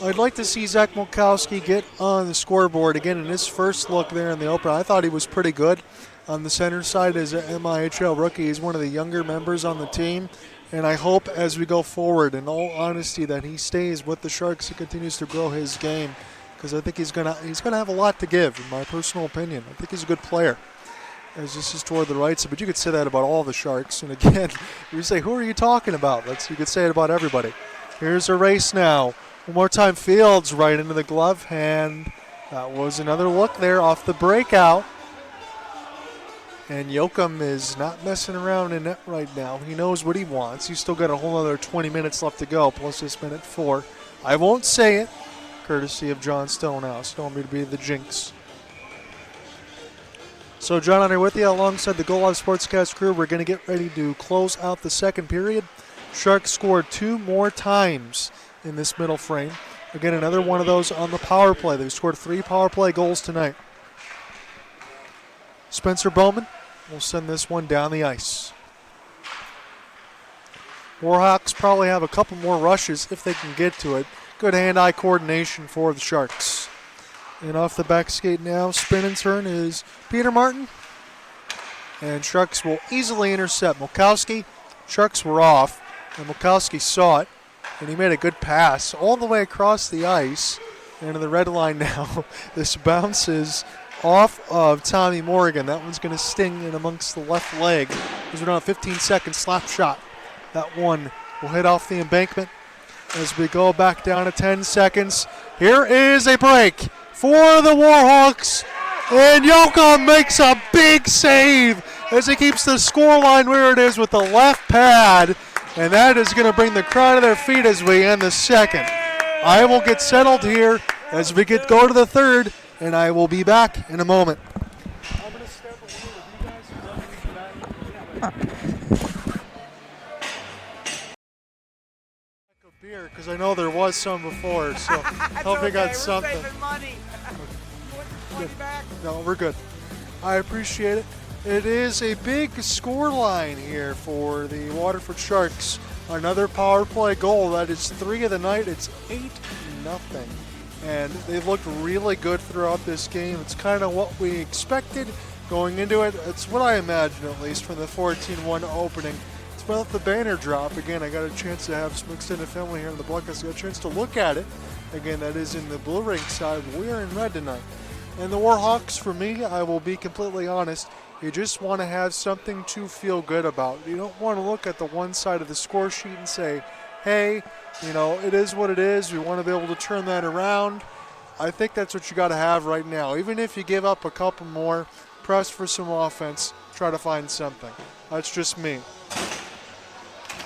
I'd like to see Zach Milkowski get on the scoreboard again in his first look there in the opener. I thought he was pretty good on the center side as an MIHL rookie. He's one of the younger members on the team, and I hope as we go forward, in all honesty, that he stays with the Sharks and continues to grow his game, because I think he's gonna have a lot to give, in my personal opinion. I think he's a good player. As this is toward the right side, but you could say that about all the Sharks. And again, you say, who are you talking about? You could say it about everybody. Here's a race now. One more time, Fields right into the glove hand. That was another look there off the breakout. And Yoakum is not messing around in net right now. He knows what he wants. He's still got a whole other 20 minutes left to go, plus this minute 4. I won't say it, courtesy of John Stonehouse. Don't want me to be the jinx. So John Hunter with you alongside the Goal Live Sportscast crew. We're going to get ready to close out the second period. Sharks scored 2 more times in this middle frame. Again, another one of those on the power play. They've scored 3 power play goals tonight. Spencer Bowman will send this one down the ice. WarHawks probably have a couple more rushes if they can get to it. Good hand-eye coordination for the Sharks. And off the back skate now, spin and turn is Peter Martin. And Sharks will easily intercept Milkowski. Sharks were off, and Milkowski saw it, and he made a good pass all the way across the ice. And to the red line now, this bounces off of Tommy Morgan. That one's going to sting in amongst the left leg. As we're on a 15-second slap shot. That one will hit off the embankment as we go back down to 10 seconds. Here is a break for the WarHawks, and Yoakum makes a big save as he keeps the scoreline where it is with the left pad, and that is going to bring the crowd to their feet as we end the second. I will get settled here as we go to the third, and I will be back in a moment. I'm going to step over here with you guys. Beer, because I know there was some before, so hope you got something. Money. No, we're good. I appreciate it. It is a big score line here for the Waterford Sharks. Another power play goal. That is 3 of the night. It's 8-0. and they've looked really good throughout this game. It's kind of what we expected going into it. It's what I imagine, at least, from the 14-1 opening. It's about the banner drop. Again, I got a chance to have some extended family here in the Buckeyes. I got a chance to look at it. Again, that is in the blue ring side. We are in red tonight. And the WarHawks, for me, I will be completely honest, you just want to have something to feel good about. You don't want to look at the one side of the score sheet and say, hey, it is what it is. We want to be able to turn that around. I think that's what you got to have right now. Even if you give up a couple more, press for some offense, try to find something. That's just me.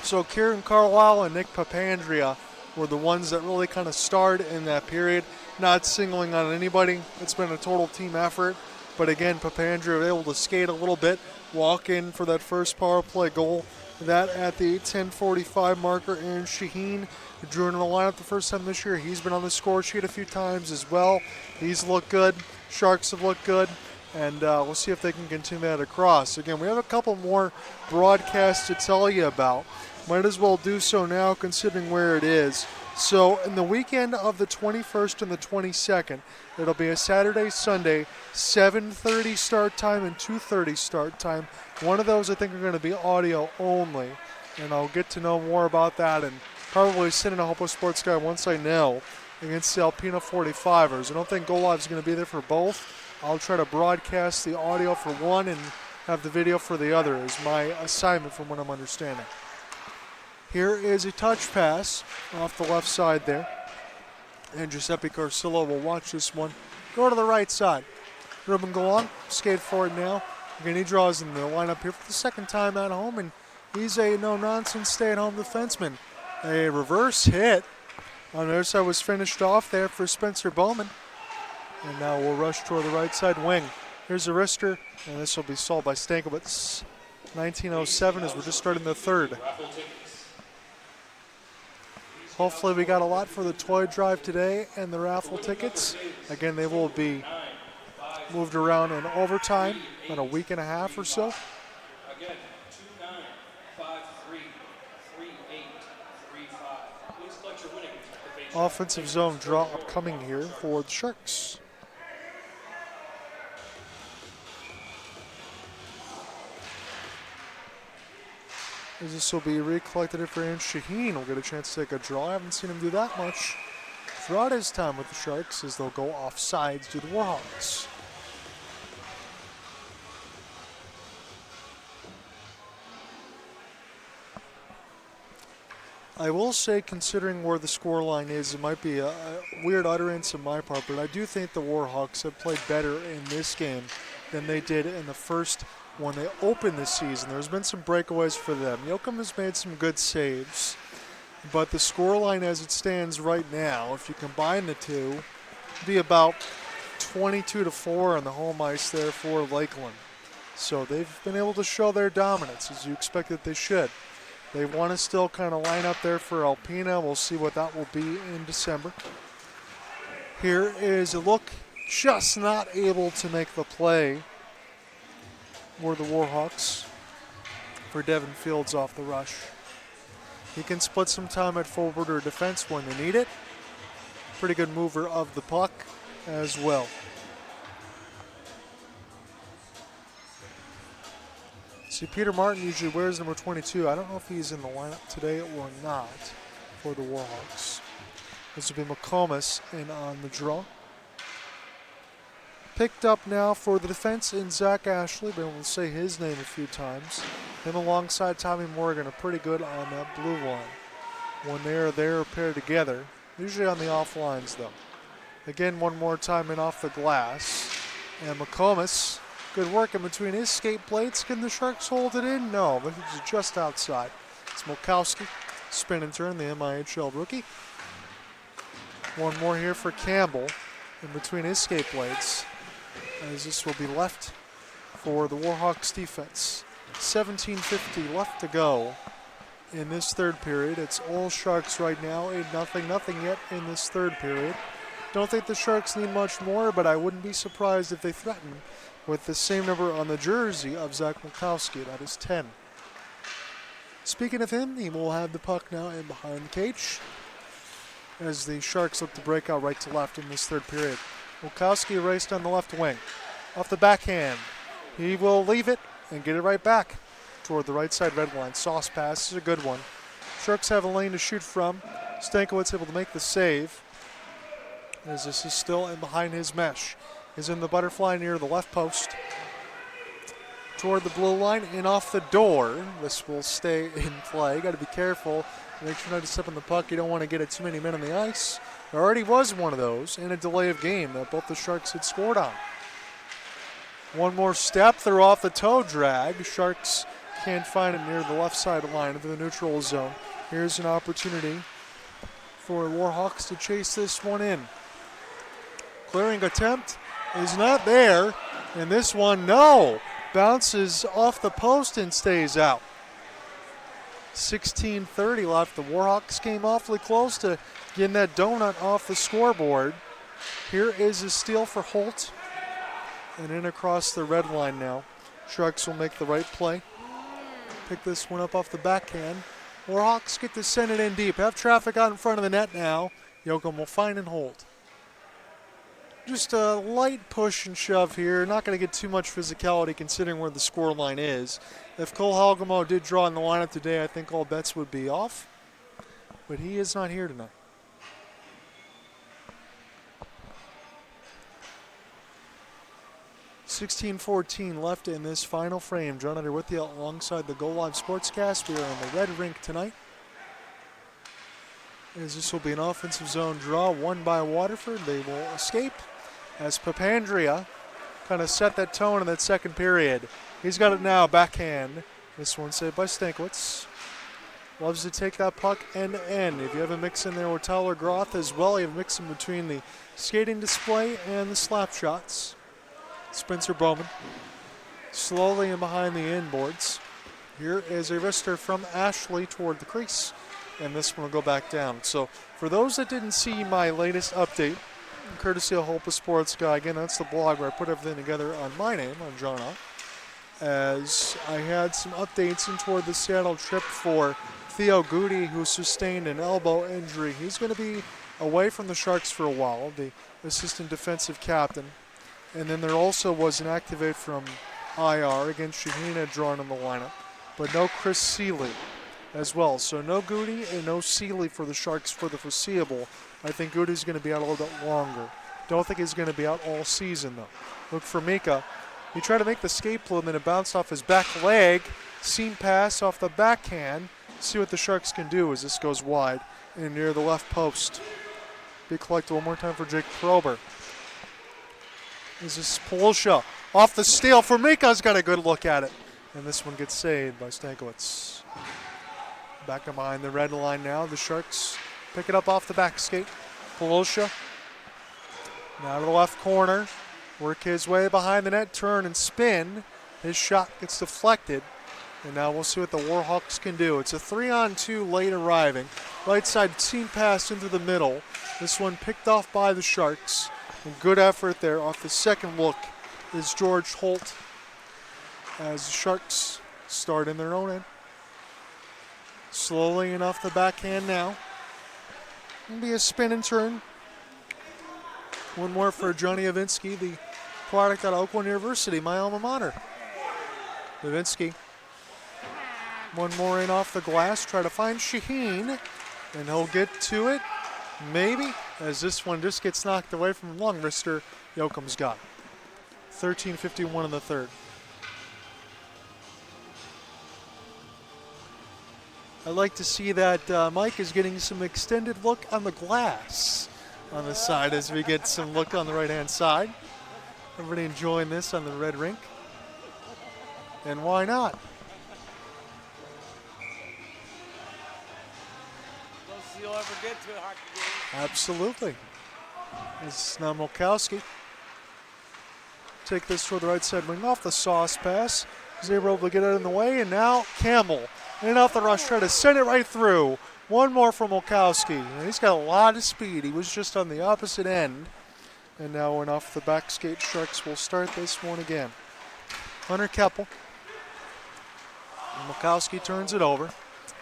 So Kieran Carlisle and Nick Papandrea were the ones that really kind of starred in that period. Not singling on anybody. It's been a total team effort. But again, Papandrea was able to skate a little bit, walk in for that first power play goal. That at the 10:45 marker. Aaron Shaheen, who drew into the lineup the first time this year. He's been on the score sheet a few times as well. He's looked good. Sharks have looked good. And we'll see if they can continue that across. Again, we have a couple more broadcasts to tell you about. Might as well do so now, considering where it is. So in the weekend of the 21st and the 22nd, it'll be a Saturday, Sunday, 7:30 start time and 2:30 start time. One of those I think are going to be audio only, and I'll get to know more about that and probably send in a Hopo Sports guy once I know against the Alpena 45ers. I don't think Go Live is going to be there for both. I'll try to broadcast the audio for one and have the video for the other is my assignment from what I'm understanding. Here is a touch pass off the left side there. And Giuseppe Carcillo will watch this one go to the right side. Ruben Galan, skate forward now. Again, he draws in the lineup here for the second time at home, and he's a no-nonsense stay-at-home defenseman. A reverse hit on the other side was finished off there for Spencer Bowman. And now we'll rush toward the right side wing. Here's a wrister, and this will be solved by Stankovic. 19:07 as we're just starting the third. Hopefully we got a lot for the toy drive today and the raffle tickets. Again, they will be moved around in overtime in a week and a half or so. Again, 29533835. Please collect your winnings at the base. Offensive zone draw upcoming here for the Sharks. As this will be recollected for Aaron Shaheen. We'll get a chance to take a draw. I haven't seen him do that much throughout his time with the Sharks as they'll go off sides to the WarHawks. I will say, considering where the score line is, it might be a weird utterance on my part, but I do think the WarHawks have played better in this game than they did in the first when they opened the season. There's been some breakaways for them. Yoakum has made some good saves, but the scoreline as it stands right now, if you combine the two, it'd be about 22-4 on the home ice there for Lakeland. So they've been able to show their dominance, as you expect that they should. They want to still kind of line up there for Alpena. We'll see what that will be in December. Here is a look, just not able to make the play were the WarHawks for Devin Fields off the rush. He can split some time at forward or defense when they need it. Pretty good mover of the puck as well. See, Peter Martin usually wears number 22. I don't know if he's in the lineup today or not for the WarHawks. This will be McComas in on the draw. Picked up now for the defense in Zach Ashley. Been able to say his name a few times. Him alongside Tommy Morgan are pretty good on that blue line. When they're paired together, usually on the off lines though. Again, one more time in off the glass. And McComas, good work in between his skate plates. Can the Sharks hold it in? No, but it's just outside. It's Smolkowski, spin and turn, the MIHL rookie. One more here for Campbell in between his skate plates, as this will be left for the WarHawks defense. 17:50 left to go in this third period. It's all Sharks right now, 8-0, nothing yet in this third period. Don't think the Sharks need much more, but I wouldn't be surprised if they threaten with the same number on the jersey of Zach Smolkowski. That is 10. Speaking of him, he will have the puck now in behind the cage. as the Sharks look to break out right to left in this third period. Wulkowski raced on the left wing. Off the backhand. He will leave it and get it right back toward the right side red line. Sauce pass is a good one. Sharks have a lane to shoot from. Stankiewicz able to make the save, as this is still in behind his mesh. Is in the butterfly near the left post. Toward the blue line and off the door. This will stay in play. Got to be careful. Make sure not to step on the puck. You don't want to get it too many men on the ice. There already was one of those in a delay of game that both the Sharks had scored on. One more step. They're off the toe drag. Sharks can't find it near the left side line of the neutral zone. Here's an opportunity for WarHawks to chase this one in. Clearing attempt is not there. And this one, no. Bounces off the post and stays out. 16:30 left. The WarHawks came awfully close to getting that donut off the scoreboard. Here is a steal for Holt. And in across the red line now. Sharks will make the right play. Pick this one up off the backhand. WarHawks get to send it in deep. Have traffic out in front of the net now. Yoakum will find and hold. Just a light push and shove here. Not going to get too much physicality considering where the score line is. If Cole Halgamo did draw in the lineup today, I think all bets would be off. But he is not here tonight. $16:14 left in this final frame. John Under with you alongside the Go Live Sportscast. We are in the red rink tonight. As this will be an offensive zone draw won by Waterford. They will escape as Papandrea kind of set that tone in that second period. He's got it now, backhand. This one saved by Stankiewicz. Loves to take that puck end to end. If you have a mix in there with Tyler Groth as well, you have a mix in between the skating display and the slap shots. Spencer Bowman slowly in behind the inboards. Here is a wrister from Ashley toward the crease, and this one will go back down. So for those that didn't see my latest update, courtesy of Hope Sports Guy, again, that's the blog where I put everything together on my name, on John O. As I had some updates in toward the Seattle trip for Theo Goody, who sustained an elbow injury. He's going to be away from the Sharks for a while, the assistant defensive captain. And then there also was an activate from IR against Shahina drawn in the lineup, but no Chris Seeley as well. So no Goody and no Seeley for the Sharks for the foreseeable. I think Goody's going to be out a little bit longer. Don't think he's going to be out all season, though. Look for Mika. He tried to make the skate pull, and then it bounced off his back leg. Seam pass off the backhand. See what the Sharks can do as this goes wide and near the left post. Big collect one more time for Jake Prober. This is Polsha off the steal for Mika's got a good look at it. And this one gets saved by Stankiewicz. Back behind the red line now. The Sharks pick it up off the back skate. Polsha now to the left corner. Work his way behind the net, turn and spin. His shot gets deflected. And now we'll see what the WarHawks can do. It's a 3-on-2 late arriving. Right side seam pass into the middle. This one picked off by the Sharks. And good effort there off the second look is George Holt as the Sharks start in their own end. Slowly and off the backhand now. It'll be a spin and turn. One more for Johnny Avinsky, the product out of Oakland University, my alma mater. Avinsky. One more in off the glass. Try to find Shaheen. And he'll get to it. Maybe. As this one just gets knocked away from long wrister. Yoakum's got it. 13:51 in the third. I like to see that Mike is getting some extended look on the glass on the side as we get some look on the right-hand side. Everybody enjoying this on the red rink. And why not? You'll ever get to a hockey game. Absolutely. This is now Mulkowski. Take this toward the right side wing off the sauce pass. He's able to get it in the way, and now Campbell. And off the rush, try to send it right through. One more from Mulkowski. And he's got a lot of speed. He was just on the opposite end. And now when off the back skate, Sharks will start this one again. Hunter Keppel. And Mulkowski turns it over.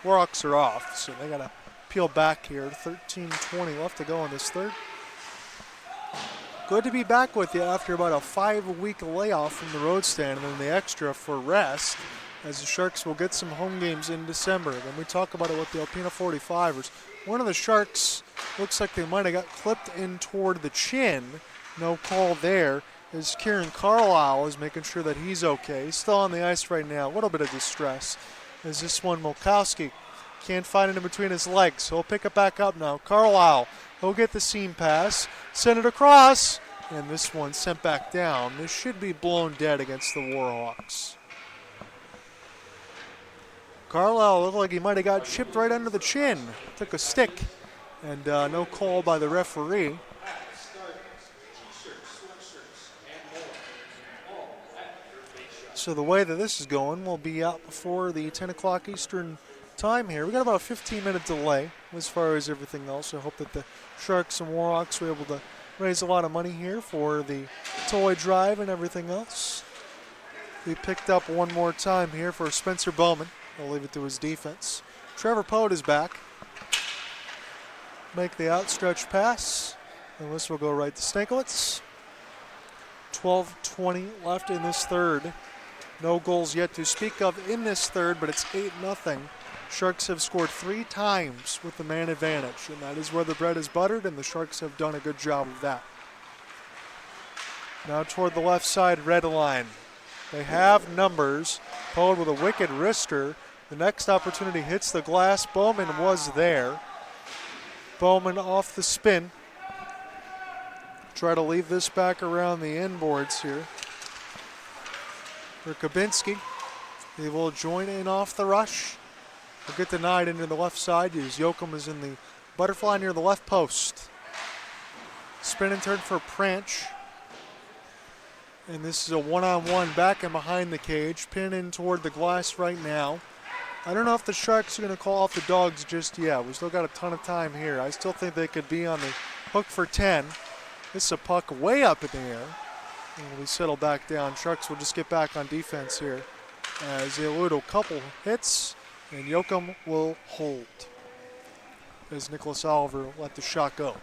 WarHawks are off, so they got to peel back here. 13:20 left to go in this third. Good to be back with you after about a 5-week layoff from the road stand and then the extra for rest, as the Sharks will get some home games in December. Then we talk about it with the Alpena 45ers. One of the Sharks looks like they might have got clipped in toward the chin. No call there, as Kieran Carlisle is making sure that he's okay. He's still on the ice right now. A little bit of distress, as this one Molkowski can't find it in between his legs. He'll pick it back up now. Carlisle, he'll get the seam pass, send it across, and this one sent back down. This should be blown dead against the WarHawks. Carlisle looked like he might have got chipped right under the chin. Took a stick, and no call by the referee. So the way that this is going, we'll be out before the 10 o'clock Eastern time here. We got about a 15-minute delay as far as everything else. I hope that the Sharks and WarHawks were able to raise a lot of money here for the toy drive and everything else. We picked up one more time here for Spencer Bowman. I'll leave it to his defense. Trevor Pote is back. Make the outstretched pass. And this will go right to Stankiewicz. 12:20 left in this third. No goals yet to speak of in this third, but it's 8-0. Sharks have scored 3 times with the man advantage, and that is where the bread is buttered, and the Sharks have done a good job of that. Now toward the left side red line. They have numbers. Poed with a wicked wrister. The next opportunity hits the glass. Bowman was there. Bowman off the spin. Try to leave this back around the inboards here. For Kabinski, he will join in off the rush. He'll get denied into the left side as Joachim is in the butterfly near the left post. Spin and turn for Pranch. And this is a one-on-one back and behind the cage. Pin in toward the glass right now. I don't know if the Sharks are going to call off the Dogs just yet. We still got a ton of time here. I still think they could be on the hook for 10. This is a puck way up in the air. And we settle back down. Sharks will just get back on defense here as they elude a couple hits, and Joachim will hold as Nicholas Oliver let the shot go.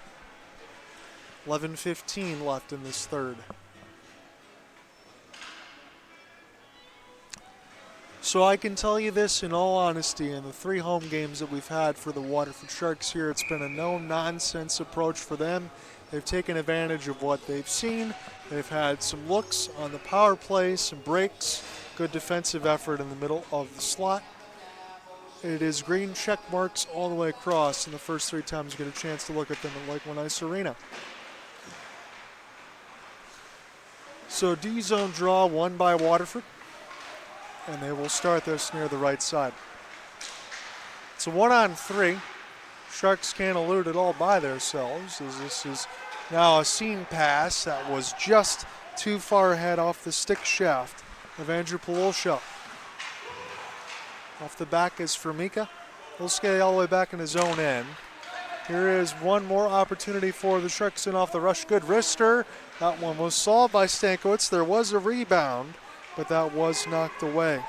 11:15 left in this third. So I can tell you this in all honesty, in the 3 home games that we've had for the Waterford Sharks here, it's been a no-nonsense approach for them. They've taken advantage of what they've seen. They've had some looks on the power play, some breaks, good defensive effort in the middle of the slot. It is green check marks all the way across, and the first 3 times you get a chance to look at them at Lake One Ice Arena. So D-zone draw won by Waterford, and they will start this near the right side. It's a 1-on-3. Sharks can't elude it all by themselves, as this is now a seam pass that was just too far ahead off the stick shaft of Andrew Polosha. Off the back is Formica. He'll skate all the way back in his own end. Here is one more opportunity for the Sharks in off the rush. Good wrister. That one was solved by Stankiewicz. There was a rebound, but that was knocked away.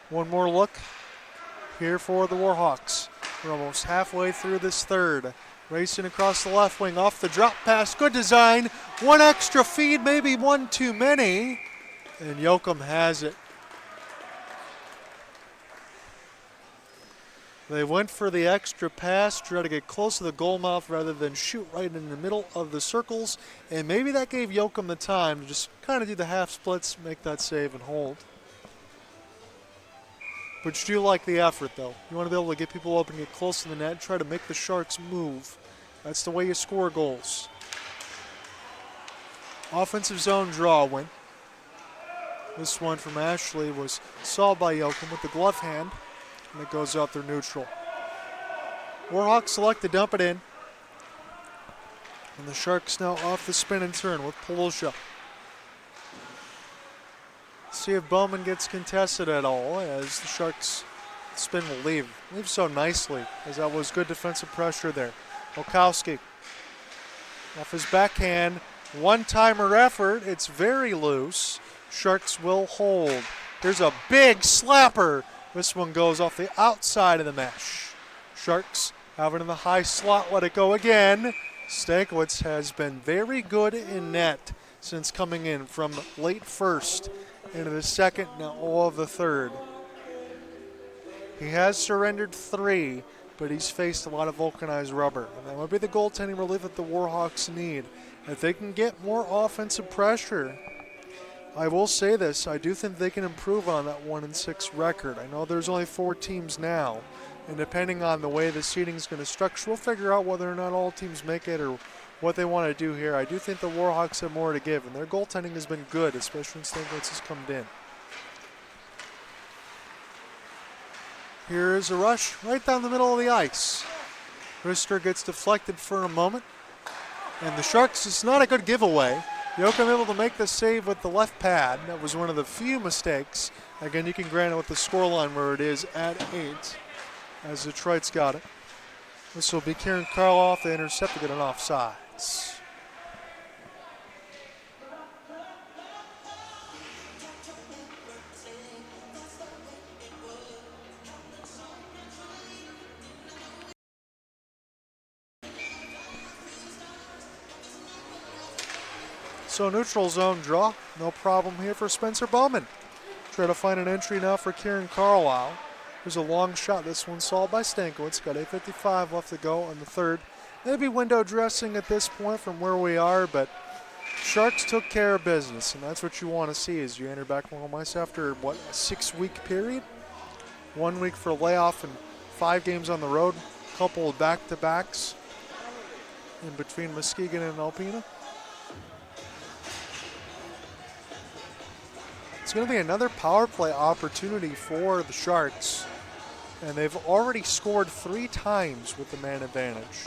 One more look here for the WarHawks. We're almost halfway through this third. Racing across the left wing off the drop pass. Good design. One extra feed, maybe one too many. And Joachim has it. They went for the extra pass, try to get close to the goal mouth rather than shoot right in the middle of the circles. And maybe that gave Joachim the time to just kind of do the half splits, make that save and hold. But you do like the effort, though. You want to be able to get people open, get close to the net, try to make the Sharks move. That's the way you score goals. Offensive zone draw win. This one from Ashley was solved by Joachim with the glove hand, and it goes out there neutral. WarHawks select to dump it in. And the Sharks now off the spin and turn with Polosha. See if Bowman gets contested at all, as the Sharks spin will leave. Leave so nicely, as that was good defensive pressure there. Molkowski off his backhand. One-timer effort. It's very loose. Sharks will hold. There's a big slapper This one goes off the outside of the mesh. Sharks have it in the high slot, let it go again. Stankiewicz has been very good in net since coming in from late first into the second, now all of the third. He has surrendered 3, but he's faced a lot of vulcanized rubber. And that would be the goaltending relief that the WarHawks need. If they can get more offensive pressure, I will say this, I do think they can improve on that 1-6 record. I know there's only 4 teams now, and depending on the way the seeding is going to structure, we'll figure out whether or not all teams make it or what they want to do here. I do think the WarHawks have more to give, and their goaltending has been good, especially when Stankiewicz has come in. Here is a rush right down the middle of the ice. Rister gets deflected for a moment, and the Sharks, it's not a good giveaway. Joachim able to make the save with the left pad. That was one of the few mistakes. Again, you can grant it with the scoreline where it is at 8, as Detroit's got it. This will be Kieran Karloff. They intercepted it on offsides. So neutral zone draw, no problem here for Spencer Bowman. Try to find an entry now for Kieran Carlisle. There's a long shot. This one solved by Stankiewicz. Got 8:55 left to go on the third. Maybe window dressing at this point from where we are, but Sharks took care of business, and that's what you want to see as you enter back on ice after, what, a 6-week period? 1 week for layoff and 5 games on the road, a couple of back-to-backs in between Muskegon and Alpena. It's going to be another power play opportunity for the Sharks, and they've already scored 3 times with the man advantage.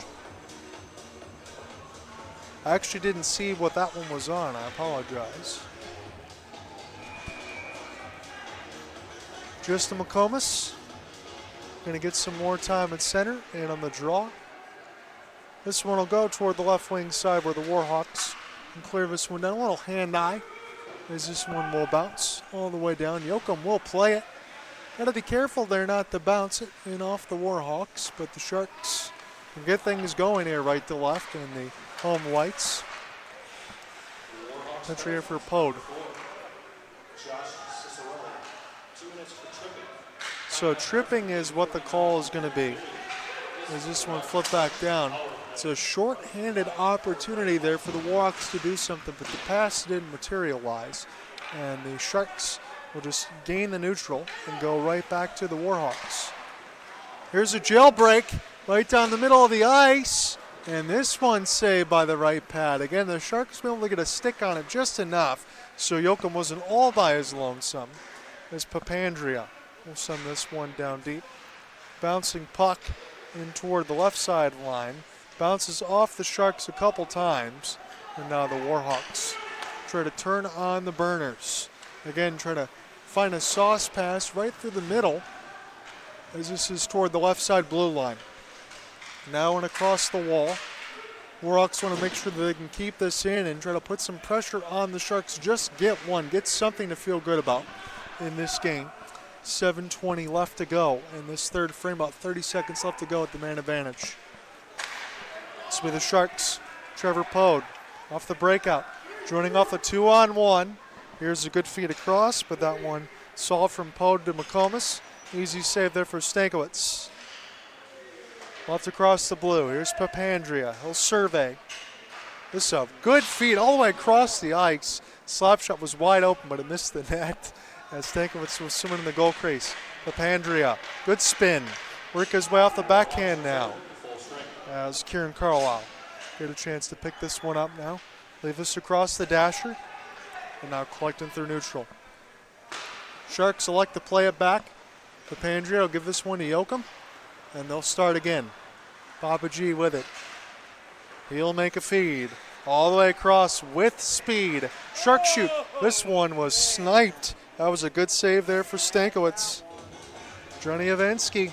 I actually didn't see what that one was on. I apologize. Justin McComas going to get some more time at center and on the draw. This one will go toward the left wing side where the WarHawks can clear this one down. A little hand-eye as this one will bounce all the way down. Joachim will play it. Got to be careful there not to bounce it in off the WarHawks, but the Sharks can get things going here right to left in the home whites. Entry here for Pode. So tripping is what the call is going to be. As this one flipped back down. It's a short-handed opportunity there for the WarHawks to do something, but the pass didn't materialize. And the Sharks will just gain the neutral and go right back to the WarHawks. Here's a jailbreak right down the middle of the ice. And this one saved by the right pad. Again, the Sharks were able to get a stick on it just enough so Joachim wasn't all by his lonesome. As Papandrea will send this one down deep. Bouncing puck in toward the left side line. Bounces off the Sharks a couple times. And now the WarHawks try to turn on the burners. Again, try to find a sauce pass right through the middle as this is toward the left side blue line. Now and across the wall. WarHawks want to make sure that they can keep this in and try to put some pressure on the Sharks. Just get one. Get something to feel good about in this game. 7:20 left to go in this third frame. About 30 seconds left to go at the man advantage. This will be the Sharks. Trevor Pode off the breakout. Joining off the 2-on-1. Here's a good feed across, but that one solved from Pode to McComas. Easy save there for Stankiewicz. Left across the blue. Here's Papandrea. He'll survey. This is a good feed all the way across the ice. Slap shot was wide open, but it missed the net as Stankiewicz was swimming in the goal crease. Papandrea. Good spin. Work his way off the backhand now. As Kieran Carlisle get a chance to pick this one up now. Leave this across the dasher. And now collecting through neutral. Sharks elect to play it back. Papandrea will give this one to Joachim. And they'll start again. Papa G with it. He'll make a feed. All the way across with speed. Shark shoot. This one was sniped. That was a good save there for Stankiewicz. Johnny Evansky.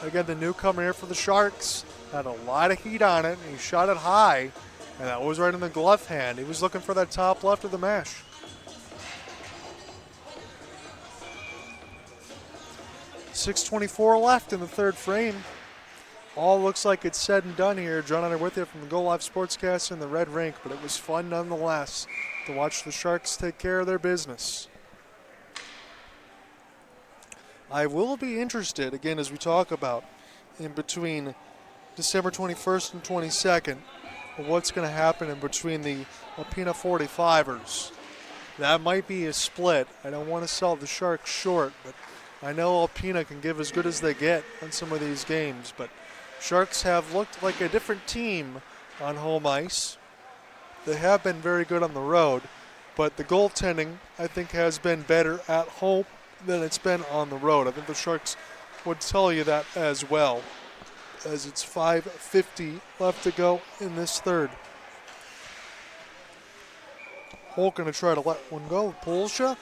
Again, the newcomer here for the Sharks. Had a lot of heat on it. He shot it high. And that was right in the glove hand. He was looking for that top left of the mesh. 6:24 left in the third frame. All looks like it's said and done here. John Hunter with you from the Go Live Sportscast in the red rink, but it was fun nonetheless to watch the Sharks take care of their business. I will be interested, again, as we talk about, in between December 21st and 22nd, what's going to happen in between the Alpena 45ers. That might be a split. I don't want to sell the Sharks short, but I know Alpena can give as good as they get on some of these games, but Sharks have looked like a different team on home ice. They have been very good on the road, but the goaltending, I think, has been better at home than it's been on the road. I think the Sharks would tell you that as well, as it's 5:50 left to go in this third. Holt going to try to let one go with Polsha,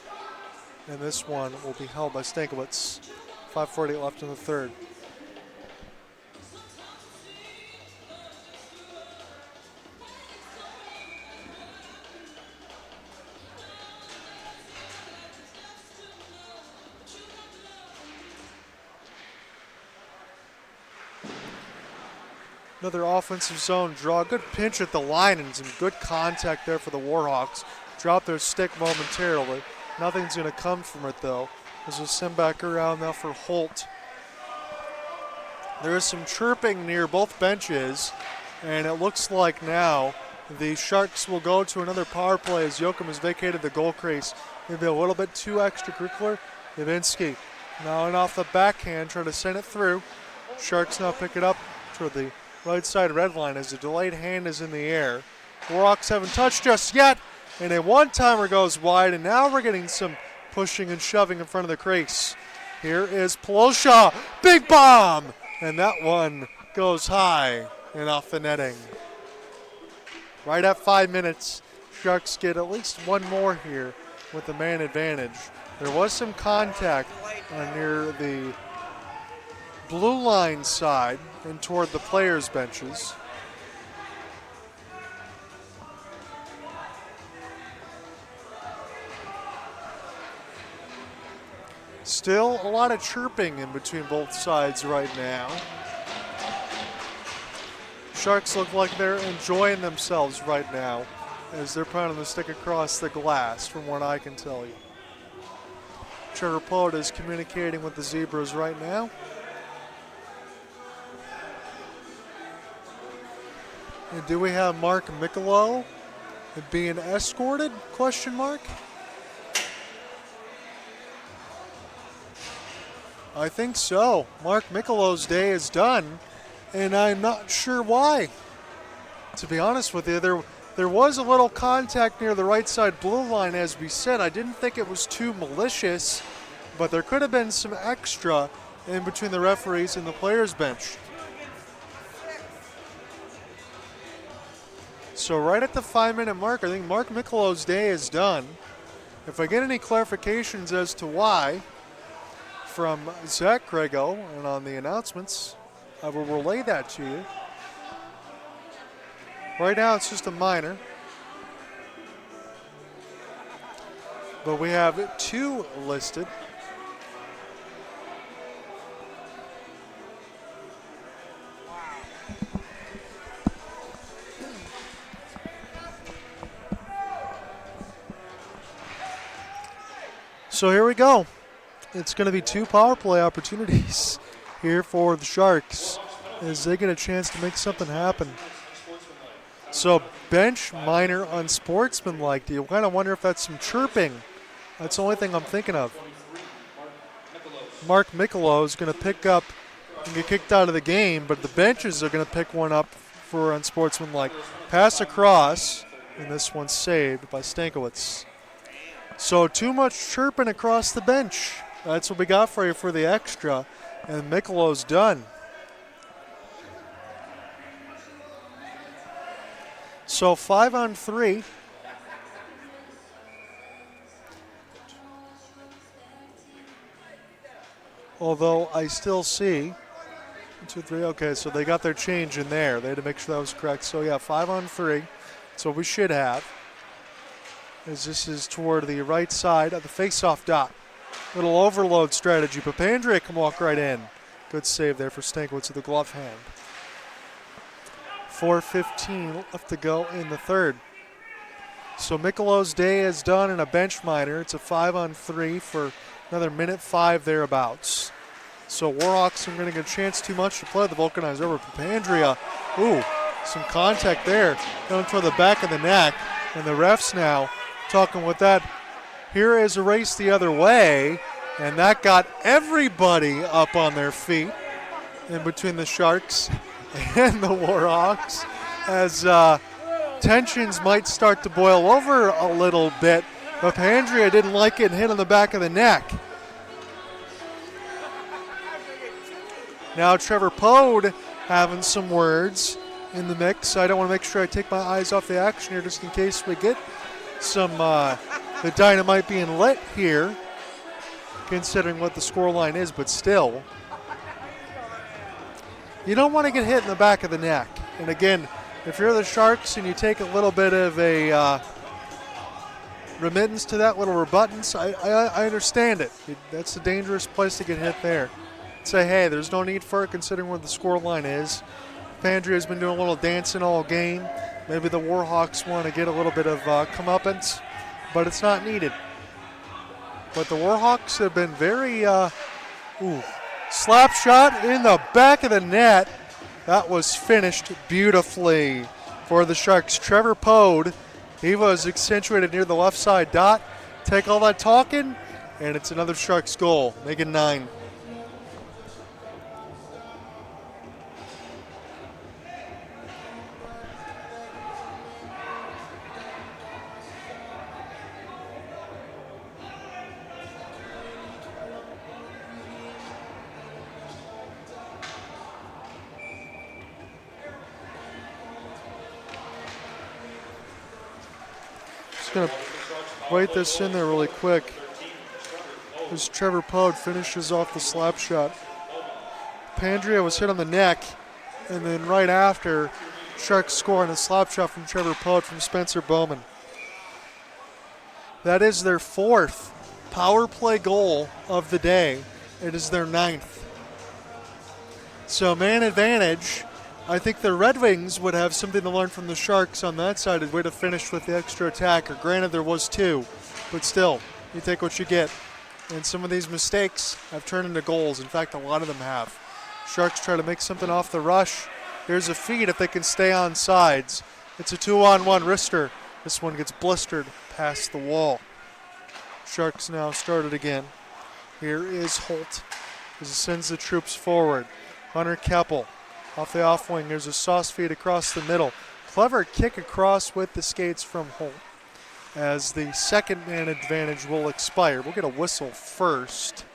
and this one will be held by Stankiewicz. 5:40 left in the third. Another offensive zone draw. Good pinch at the line and some good contact there for the WarHawks. Drop their stick momentarily. Nothing's going to come from it, though. As we'll send back around now for Holt. There is some chirping near both benches, and it looks like now the Sharks will go to another power play as Joachim has vacated the goal crease. Maybe a little bit too extracurricular. Levinsky now and off the backhand, trying to send it through. Sharks now pick it up toward the right side red line as the delayed hand is in the air. WarHawks haven't touched just yet, and a one-timer goes wide, and now we're getting some pushing and shoving in front of the crease. Here is Polosha, big bomb, and that one goes high and off the netting. Right at 5 minutes, Sharks get at least one more here with the man advantage. There was some contact near the blue line side and toward the players' benches. Still a lot of chirping in between both sides right now. Sharks look like they're enjoying themselves right now as they're pounding the stick across the glass, from what I can tell you. Trevor Poet is communicating with the Zebras right now. And do we have Mark MIHL being escorted? Question mark. I think so. Mark MIHL's day is done, and I'm not sure why. To be honest with you, there was a little contact near the right side blue line, as we said. I didn't think it was too malicious, but there could have been some extra in between the referees and the players' bench. So right at the 5-minute mark, I think Mark MIHL's day is done. If I get any clarifications as to why from Zach Grego and on the announcements, I will relay that to you. Right now it's just a minor. But we have two listed. So here we go. It's going to be two power play opportunities here for the Sharks as they get a chance to make something happen. So bench minor unsportsmanlike. Do you kind of wonder if that's some chirping? That's the only thing I'm thinking of. Mark MIHL is going to pick up and get kicked out of the game, but the benches are going to pick one up for unsportsmanlike. Pass across, and this one's saved by Stankiewicz. So too much chirping across the bench. That's what we got for you for the extra, and MIHL's done. So 5-on-3. Although I still see 1, 2, 3. Okay, so they got their change in there. They had to make sure that was correct. So yeah, 5-on-3. So we should have, as this is toward the right side of the face-off dot. Little overload strategy. Papandrea can walk right in. Good save there for Stankiewicz with the glove hand. 4:15 left to go in the third. So Michelo's day is done in a bench minor. It's a 5-on-3 for another minute 5 thereabouts. So WarHawks aren't going to get a chance too much to play the vulcanized over. Papandrea, ooh, some contact there. Going toward the back of the neck. And the refs now talking with that. Here is a race the other way. And that got everybody up on their feet in between the Sharks and the WarHawks as tensions might start to boil over a little bit. Papandrea didn't like it and hit on the back of the neck. Now Trevor Pode having some words in the mix. I don't want to make sure I take my eyes off the action here just in case we get some the dynamite being lit here, considering what the scoreline is, but still. You don't want to get hit in the back of the neck. And again, if you're the Sharks and you take a little bit of a remittance to that, little rebuttance, I understand it. That's a dangerous place to get hit there. Say, hey, there's no need for it considering what the score line is. Papandrea's been doing a little dancing all game. Maybe the WarHawks want to get a little bit of comeuppance, but it's not needed. But the WarHawks have been very, slap shot in the back of the net. That was finished beautifully for the Sharks. Trevor Pode, he was accentuated near the left side dot. Take all that talking, and it's another Sharks goal, making 9. Going to write this in there really quick as Trevor Pode finishes off the slap shot. Papandrea was hit on the neck, and then right after, Sharks score on a slap shot from Trevor Pode from Spencer Bowman. That is their 4th power play goal of the day. It is their 9th. So man advantage. I think the Red Wings would have something to learn from the Sharks on that side. It would have finished with the extra attacker. Granted, there was 2, but still, you take what you get. And some of these mistakes have turned into goals. In fact, a lot of them have. Sharks try to make something off the rush. Here's a feed if they can stay on sides. It's a 2-on-1 wrister. This one gets blistered past the wall. Sharks now started again. Here is Holt as he sends the troops forward. Hunter Keppel. Off the off wing, there's a sauce feed across the middle. Clever kick across with the skates from Holt as the second man advantage will expire. We'll get a whistle first.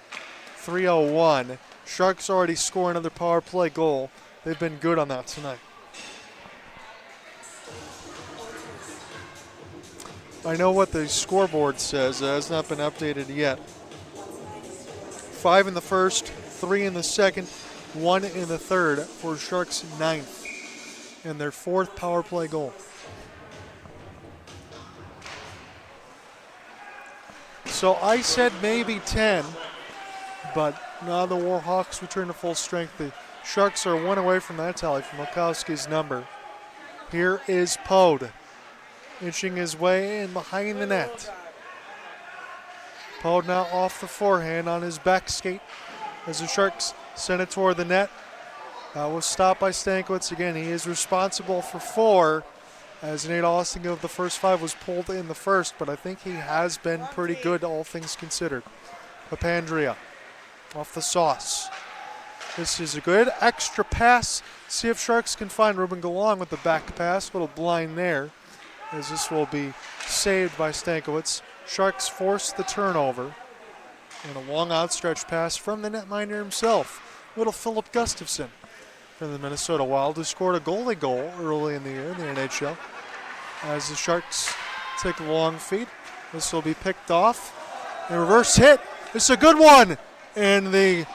3:01. Sharks already score another power play goal. They've been good on that tonight. I know what the scoreboard says. It has not been updated yet. 5 in the first, 3 in the second, 1 in the third for Sharks' 9th and their 4th power play goal. So I said maybe 10, but now the WarHawks return to full strength. The Sharks are 1 away from that tally from Mikowski's number. Here is Pode, inching his way in behind the net. Pode now off the forehand on his back skate as the Sharks send it toward the net. That was stopped by Stankiewicz. Again, he is responsible for 4 as Nate Austin of the first 5 was pulled in the first, but I think he has been pretty good, all things considered. Papandrea off the sauce. This is a good extra pass. See if Sharks can find Ruben Galong with the back pass. A little blind there as this will be saved by Stankiewicz. Sharks force the turnover. And a long outstretched pass from the netminder himself, little Philip Gustafson from the Minnesota Wild, who scored a goalie goal early in the year in the NHL. As the Sharks take a long feed, this will be picked off. A reverse hit. It's a good one. And the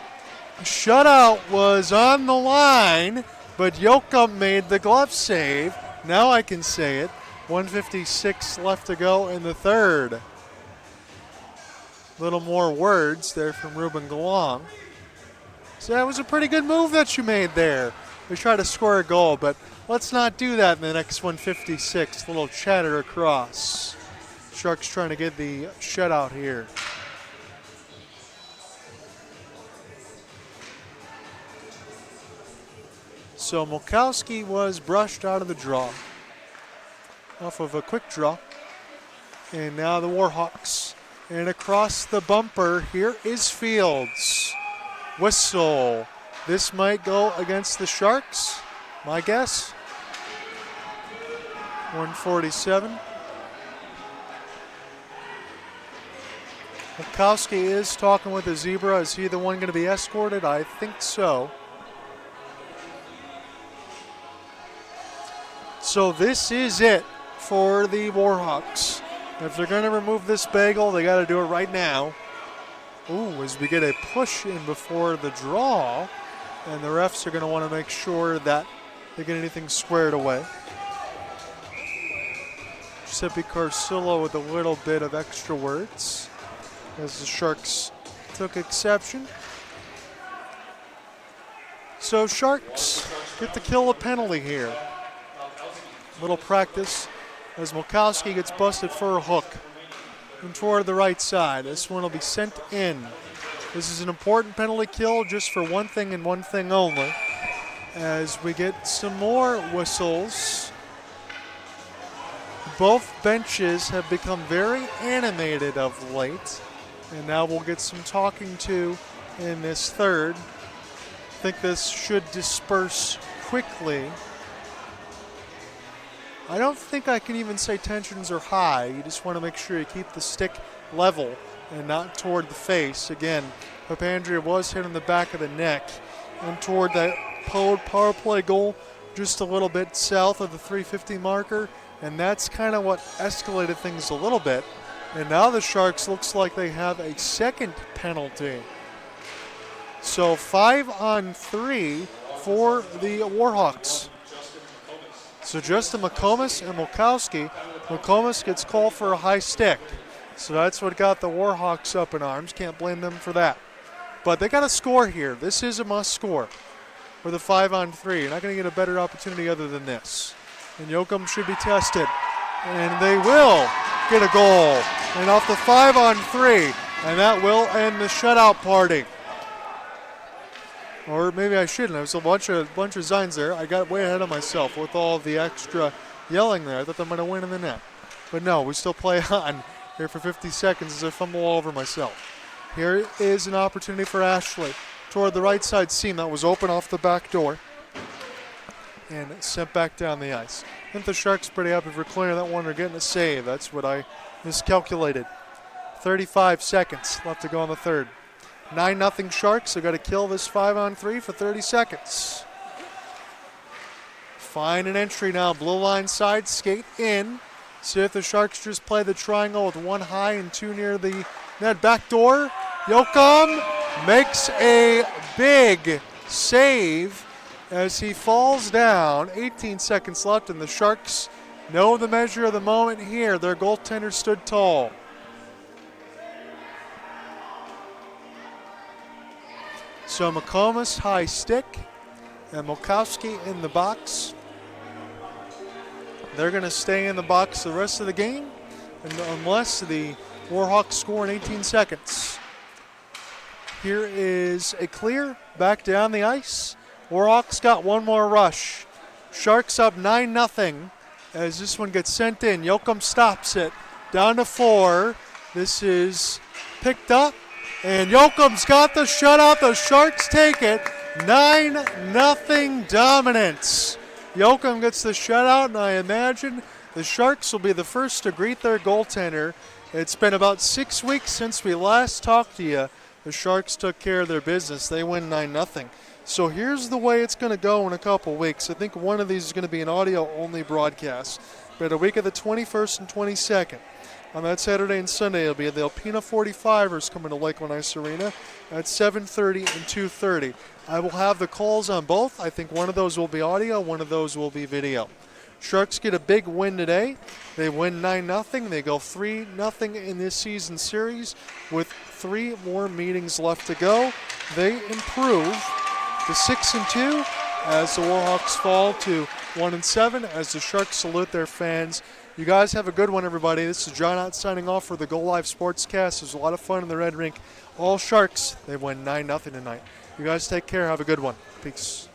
shutout was on the line, but Yoakum made the glove save. Now I can say it. 1:56 left to go in the third. little more words there from Ruben Galong. So that was a pretty good move that you made there. We tried to score a goal, but let's not do that in the next 156. Little chatter across. Sharks trying to get the shutout here. So Mulkowski was brushed out of the draw. Off of a quick draw. And now the WarHawks. And across the bumper, here is Fields. Whistle. This might go against the Sharks, my guess. 147. Mulkowski is talking with the Zebra. Is he the one going to be escorted? I think so. So this is it for the WarHawks. If they're going to remove this bagel, they got to do it right now. Ooh, as we get a push in before the draw, and the refs are going to want to make sure that they get anything squared away. Giuseppe Carcillo with a little bit of extra words as the Sharks took exception. So Sharks get to kill a penalty here. Little practice as Mulkowski gets busted for a hook and toward the right side. This one will be sent in. This is an important penalty kill just for one thing and one thing only. As we get some more whistles. Both benches have become very animated of late. And now we'll get some talking to in this third. I think this should disperse quickly. I don't think I can even say tensions are high. You just want to make sure you keep the stick level and not toward the face. Again, Papandrea was hit in the back of the neck and toward that power play goal just a little bit south of the 350 marker, and that's kind of what escalated things a little bit. And now the Sharks looks like they have a second penalty. So 5-on-3 for the WarHawks. So Justin McComas and Mulkowski. McComas gets called for a high stick. So that's what got the WarHawks up in arms. Can't blame them for that. But they got to score here. This is a must score for the 5-on-3. You're not going to get a better opportunity other than this. And Yoakum should be tested. And they will get a goal. And off the 5-on-3. And that will end the shutout party. Or maybe I shouldn't. There was a bunch of Zines there. I got way ahead of myself with all the extra yelling there. I thought they might have win in the net. But no, we still play on here for 50 seconds as I fumble all over myself. Here is an opportunity for Ashley toward the right side seam that was open off the back door. And sent back down the ice. I think the Sharks pretty happy for clearing that one or getting a save. That's what I miscalculated. 35 seconds left to go in the third. 9-0 Sharks. They've got to kill this 5-on-3 for 30 seconds. Find an entry now. Blue line side, skate in. See if the Sharks just play the triangle with one high and two near the net. Back door. Yoakum makes a big save as he falls down. 18 seconds left, and the Sharks know the measure of the moment here. Their goaltender stood tall. So McComas high stick and Mulkowski in the box. They're going to stay in the box the rest of the game unless the WarHawks score in 18 seconds. Here is a clear back down the ice. WarHawks got one more rush. Sharks up 9-0 as this one gets sent in. Yoakum stops it. Down to 4. This is picked up. And Yoakum's got the shutout. The Sharks take it. 9-0 dominance. Yoakum gets the shutout, and I imagine the Sharks will be the first to greet their goaltender. It's been about 6 weeks since we last talked to you. The Sharks took care of their business. They win 9-0. So here's the way it's going to go in a couple weeks. I think one of these is going to be an audio-only broadcast. But a week of the 21st and 22nd. On that Saturday and Sunday, it'll be the Alpena 45ers coming to Lakeland Ice Arena at 7:30 and 2:30. I will have the calls on both. I think one of those will be audio, one of those will be video. Sharks get a big win today. They win 9-0. They go 3-0 in this season series with 3 more meetings left to go. They improve to 6-2 as the WarHawks fall to 1-7 as the Sharks salute their fans. You guys have a good one, everybody. This is John Ott signing off for the Go Live Sportscast. There's a lot of fun in the Red Rink. All Sharks, they win 9-0 tonight. You guys take care. Have a good one. Peace.